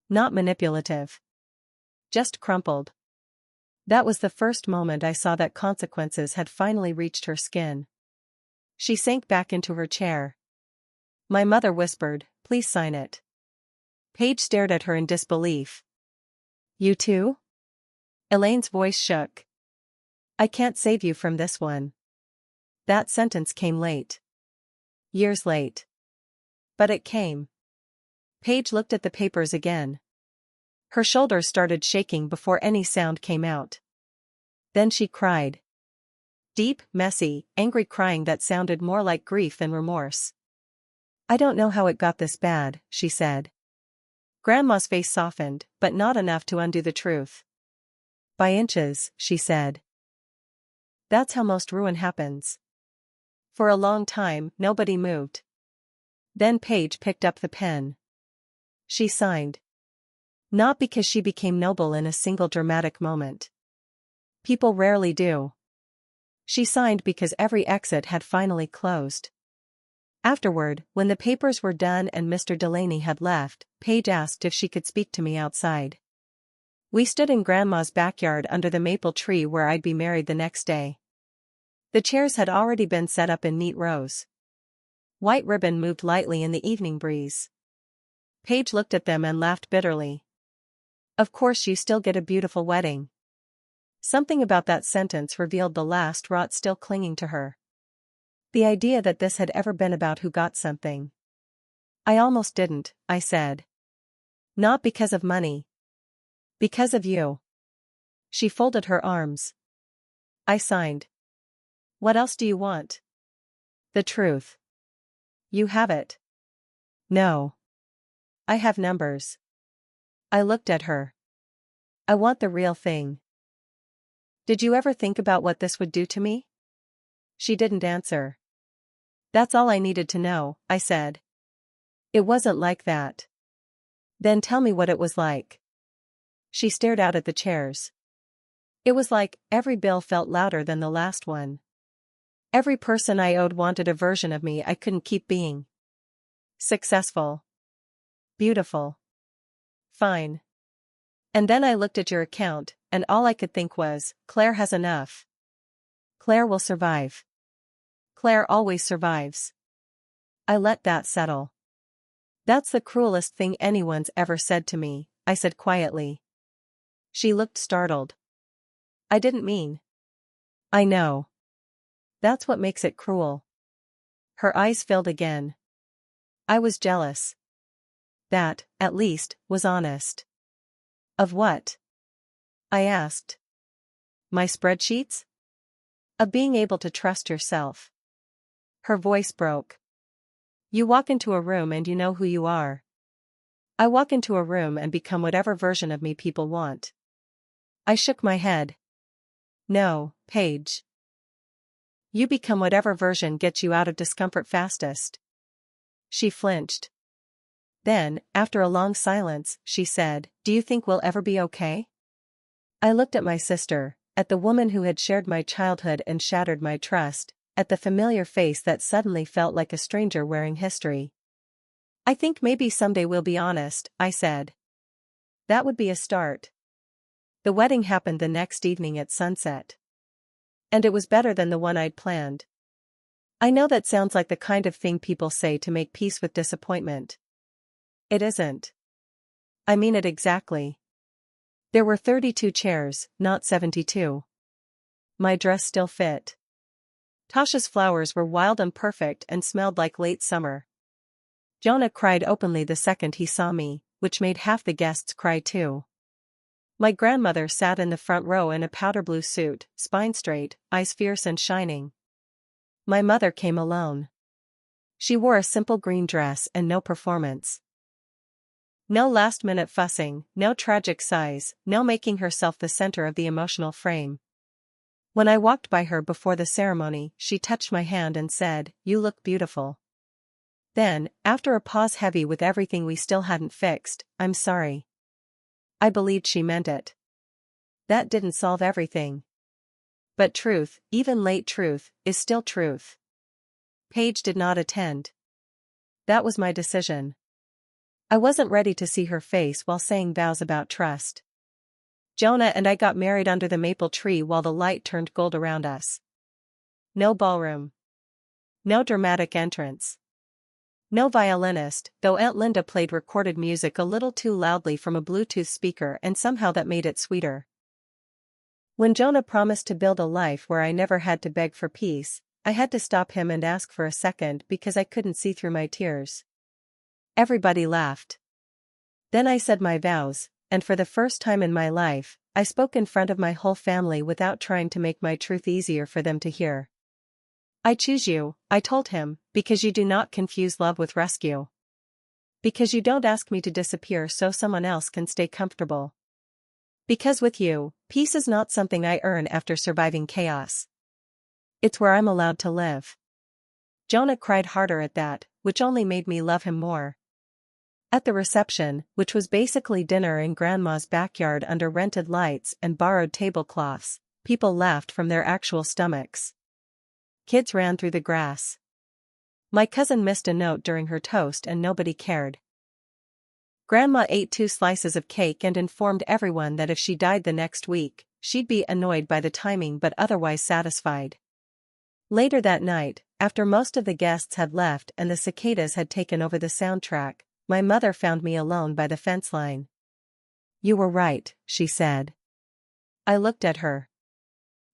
Not manipulative. Just crumpled. That was the first moment I saw that consequences had finally reached her skin. She sank back into her chair. My mother whispered, please sign it. Paige stared at her in disbelief. You too? Elaine's voice shook. I can't save you from this one. That sentence came late. Years late. But it came. Paige looked at the papers again. Her shoulders started shaking before any sound came out. Then she cried. Deep, messy, angry crying that sounded more like grief than remorse. I don't know how it got this bad, she said. Grandma's face softened, but not enough to undo the truth. By inches, she said. That's how most ruin happens. For a long time, nobody moved. Then Paige picked up the pen. She signed. Not because she became noble in a single dramatic moment. People rarely do. She signed because every exit had finally closed. Afterward, when the papers were done and Mr. Delaney had left, Paige asked if she could speak to me outside. We stood in Grandma's backyard under the maple tree where I'd be married the next day. The chairs had already been set up in neat rows. White ribbon moved lightly in the evening breeze. Paige looked at them and laughed bitterly. Of course you still get a beautiful wedding. Something about that sentence revealed the last rot still clinging to her. The idea that this had ever been about who got something. I almost didn't, I said. Not because of money. Because of you. She folded her arms. I signed. What else do you want? The truth. You have it. No. I have numbers. I looked at her. I want the real thing. Did you ever think about what this would do to me? She didn't answer. That's all I needed to know, I said. It wasn't like that. Then tell me what it was like. She stared out at the chairs. It was like every bill felt louder than the last one. Every person I owed wanted a version of me I couldn't keep being. Successful. Beautiful. Fine. And then I looked at your account, and all I could think was, Claire has enough. Claire will survive. Claire always survives. I let that settle. That's the cruelest thing anyone's ever said to me, I said quietly. She looked startled. I didn't mean. I know. That's what makes it cruel. Her eyes filled again. I was jealous. That, at least, was honest. Of what? I asked. My spreadsheets? Of being able to trust yourself. Her voice broke. You walk into a room and you know who you are. I walk into a room and become whatever version of me people want. I shook my head. No, Paige. You become whatever version gets you out of discomfort fastest. She flinched. Then, after a long silence, she said, Do you think we'll ever be okay? I looked at my sister, at the woman who had shared my childhood and shattered my trust, at the familiar face that suddenly felt like a stranger wearing history. I think maybe someday we'll be honest, I said. That would be a start. The wedding happened the next evening at sunset. And it was better than the one I'd planned. I know that sounds like the kind of thing people say to make peace with disappointment. It isn't. I mean it exactly. There were 32 chairs, not 72. My dress still fit. Tasha's flowers were wild and perfect and smelled like late summer. Jonah cried openly the second he saw me, which made half the guests cry too. My grandmother sat in the front row in a powder blue suit, spine straight, eyes fierce and shining. My mother came alone. She wore a simple green dress and no performance. No last-minute fussing, no tragic sighs, no making herself the center of the emotional frame. When I walked by her before the ceremony, she touched my hand and said, "You look beautiful." Then, after a pause heavy with everything we still hadn't fixed, "I'm sorry." I believed she meant it. That didn't solve everything. But truth, even late truth, is still truth. Paige did not attend. That was my decision. I wasn't ready to see her face while saying vows about trust. Jonah and I got married under the maple tree while the light turned gold around us. No ballroom. No dramatic entrance. No violinist, though Aunt Linda played recorded music a little too loudly from a Bluetooth speaker and somehow that made it sweeter. When Jonah promised to build a life where I never had to beg for peace, I had to stop him and ask for a second because I couldn't see through my tears. Everybody laughed. Then I said my vows, and for the first time in my life, I spoke in front of my whole family without trying to make my truth easier for them to hear. I choose you, I told him, because you do not confuse love with rescue. Because you don't ask me to disappear so someone else can stay comfortable. Because with you, peace is not something I earn after surviving chaos. It's where I'm allowed to live. Jonah cried harder at that, which only made me love him more. At the reception, which was basically dinner in Grandma's backyard under rented lights and borrowed tablecloths, people laughed from their actual stomachs. Kids ran through the grass. My cousin missed a note during her toast and nobody cared. Grandma ate 2 slices of cake and informed everyone that if she died the next week, she'd be annoyed by the timing but otherwise satisfied. Later that night, after most of the guests had left and the cicadas had taken over the soundtrack, my mother found me alone by the fence line. "You were right," she said. I looked at her.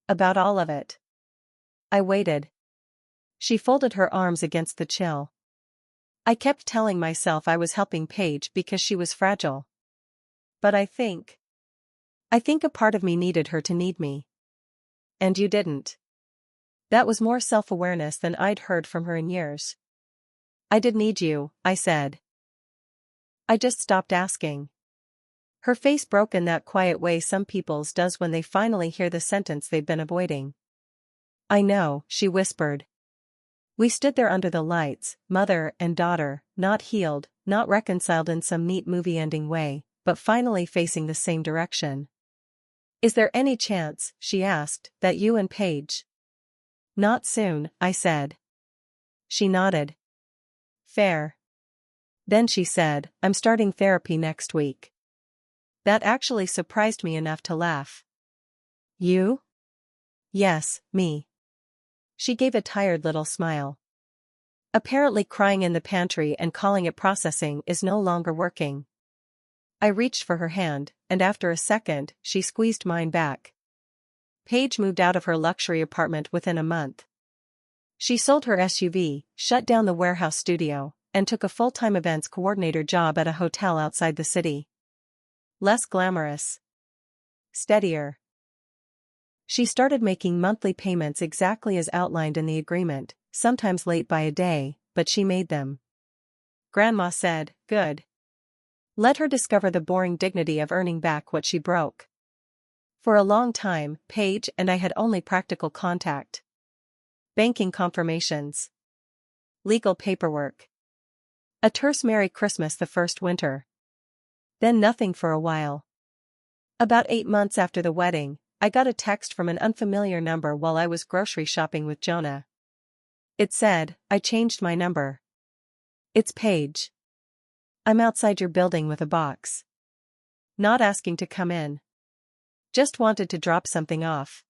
"About all of it." I waited. She folded her arms against the chill. I kept telling myself I was helping Paige because she was fragile. But I think a part of me needed her to need me. And you didn't. That was more self-awareness than I'd heard from her in years. "I did need you," I said. I just stopped asking. Her face broke in that quiet way some people's does when they finally hear the sentence they've been avoiding. "I know," she whispered. We stood there under the lights, mother and daughter, not healed, not reconciled in some neat movie-ending way, but finally facing the same direction. "Is there any chance," she asked, "that you and Paige—" "Not soon," I said. She nodded. "Fair." Then she said, "I'm starting therapy next week." That actually surprised me enough to laugh. "You?" "Yes, me." She gave a tired little smile. Apparently crying in the pantry and calling it processing is no longer working. I reached for her hand, and after a second, she squeezed mine back. Paige moved out of her luxury apartment within a month. She sold her SUV, shut down the warehouse studio, and took a full-time events coordinator job at a hotel outside the city. Less glamorous. Steadier. She started making monthly payments exactly as outlined in the agreement, sometimes late by a day, but she made them. Grandma said, "Good. Let her discover the boring dignity of earning back what she broke." For a long time, Paige and I had only practical contact. Banking confirmations. Legal paperwork. A terse Merry Christmas the first winter. Then nothing for a while. About 8 months after the wedding, I got a text from an unfamiliar number while I was grocery shopping with Jonah. It said, "I changed my number. It's Paige. I'm outside your building with a box. Not asking to come in. Just wanted to drop something off."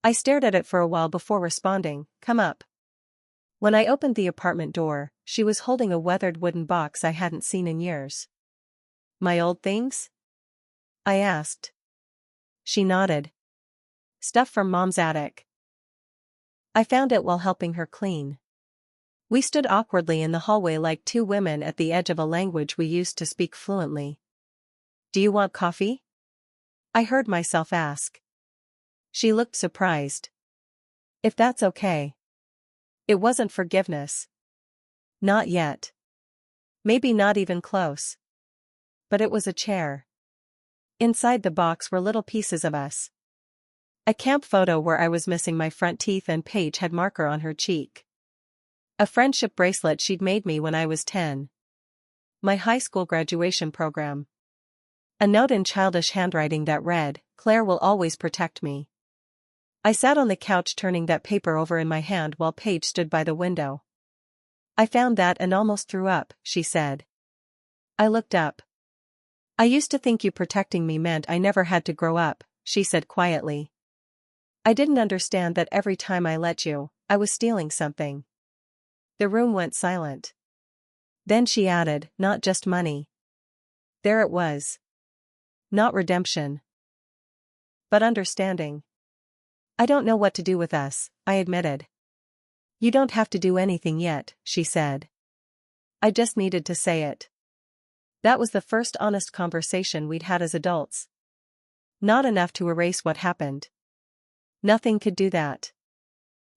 I stared at it for a while before responding, "Come up." When I opened the apartment door, she was holding a weathered wooden box I hadn't seen in years. "My old things?" I asked. She nodded. "Stuff from Mom's attic." I found it while helping her clean. We stood awkwardly in the hallway like 2 women at the edge of a language we used to speak fluently. "Do you want coffee?" I heard myself ask. She looked surprised. If that's okay. It wasn't forgiveness. Not yet. Maybe not even close. But it was a chair. Inside the box were little pieces of us. A camp photo where I was missing my front teeth and Paige had marker on her cheek. A friendship bracelet she'd made me when I was 10. My high school graduation program. A note in childish handwriting that read, "Claire will always protect me." I sat on the couch turning that paper over in my hand while Paige stood by the window. "I found that and almost threw up," she said. I looked up. "I used to think you protecting me meant I never had to grow up," she said quietly. "I didn't understand that every time I let you, I was stealing something." The room went silent. Then she added, "Not just money." There it was. Not redemption. But understanding. "I don't know what to do with us," I admitted. "You don't have to do anything yet," she said. I just needed to say it. That was the first honest conversation we'd had as adults. Not enough to erase what happened. Nothing could do that.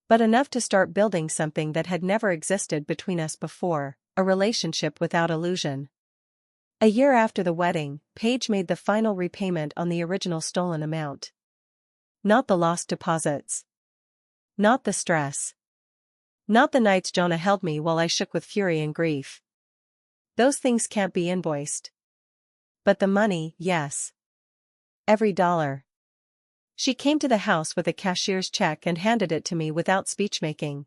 But enough to start building something that had never existed between us before, a relationship without illusion. A year after the wedding, Paige made the final repayment on the original stolen amount. Not the lost deposits. Not the stress. Not the nights Jonah held me while I shook with fury and grief. Those things can't be invoiced. But the money, yes. Every dollar. She came to the house with a cashier's check and handed it to me without speechmaking.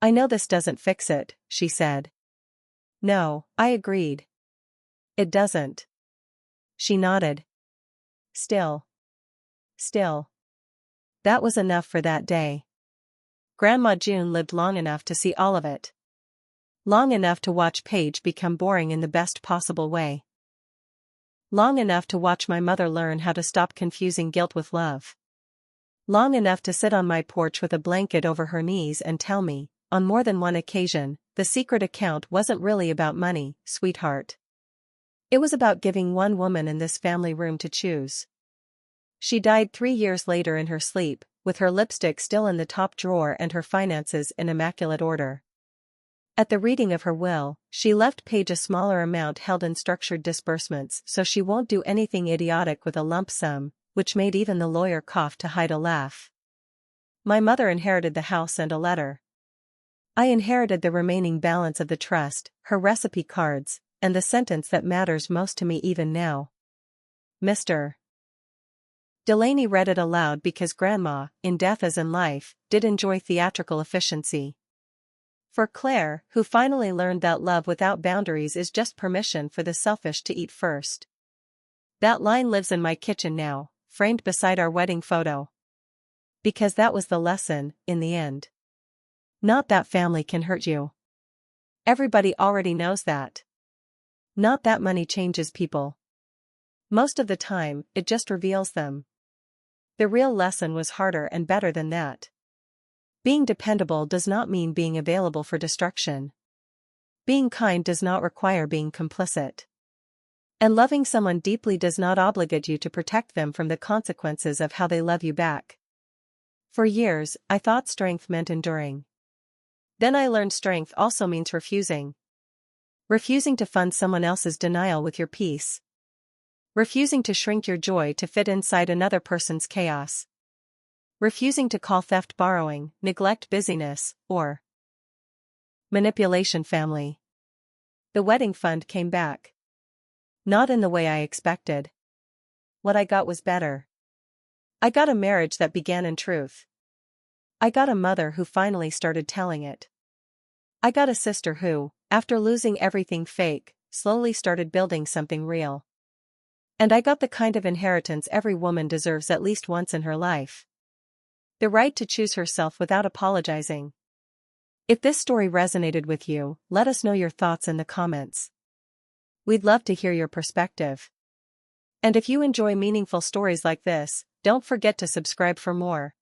"I know this doesn't fix it," she said. "No," I agreed. "It doesn't." She nodded. Still. That was enough for that day. Grandma June lived long enough to see all of it. Long enough to watch Paige become boring in the best possible way. Long enough to watch my mother learn how to stop confusing guilt with love. Long enough to sit on my porch with a blanket over her knees and tell me, on more than one occasion, the secret account wasn't really about money, sweetheart. It was about giving one woman in this family room to choose. She died 3 years later in her sleep, with her lipstick still in the top drawer and her finances in immaculate order. At the reading of her will, she left Paige a smaller amount held in structured disbursements so she won't do anything idiotic with a lump sum, which made even the lawyer cough to hide a laugh. My mother inherited the house and a letter. I inherited the remaining balance of the trust, her recipe cards, and the sentence that matters most to me even now. Mr. Delaney read it aloud because Grandma, in death as in life, did enjoy theatrical efficiency. For Claire, who finally learned that love without boundaries is just permission for the selfish to eat first. That line lives in my kitchen now, framed beside our wedding photo. Because that was the lesson, in the end. Not that family can hurt you. Everybody already knows that. Not that money changes people. Most of the time, it just reveals them. The real lesson was harder and better than that. Being dependable does not mean being available for destruction. Being kind does not require being complicit. And loving someone deeply does not obligate you to protect them from the consequences of how they love you back. For years, I thought strength meant enduring. Then I learned strength also means refusing. Refusing to fund someone else's denial with your peace. Refusing to shrink your joy to fit inside another person's chaos. Refusing to call theft borrowing, neglect busyness, or manipulation family. The wedding fund came back. Not in the way I expected. What I got was better. I got a marriage that began in truth. I got a mother who finally started telling it. I got a sister who, after losing everything fake, slowly started building something real. And I got the kind of inheritance every woman deserves at least once in her life. The right to choose herself without apologizing. If this story resonated with you, let us know your thoughts in the comments. We'd love to hear your perspective. And if you enjoy meaningful stories like this, don't forget to subscribe for more.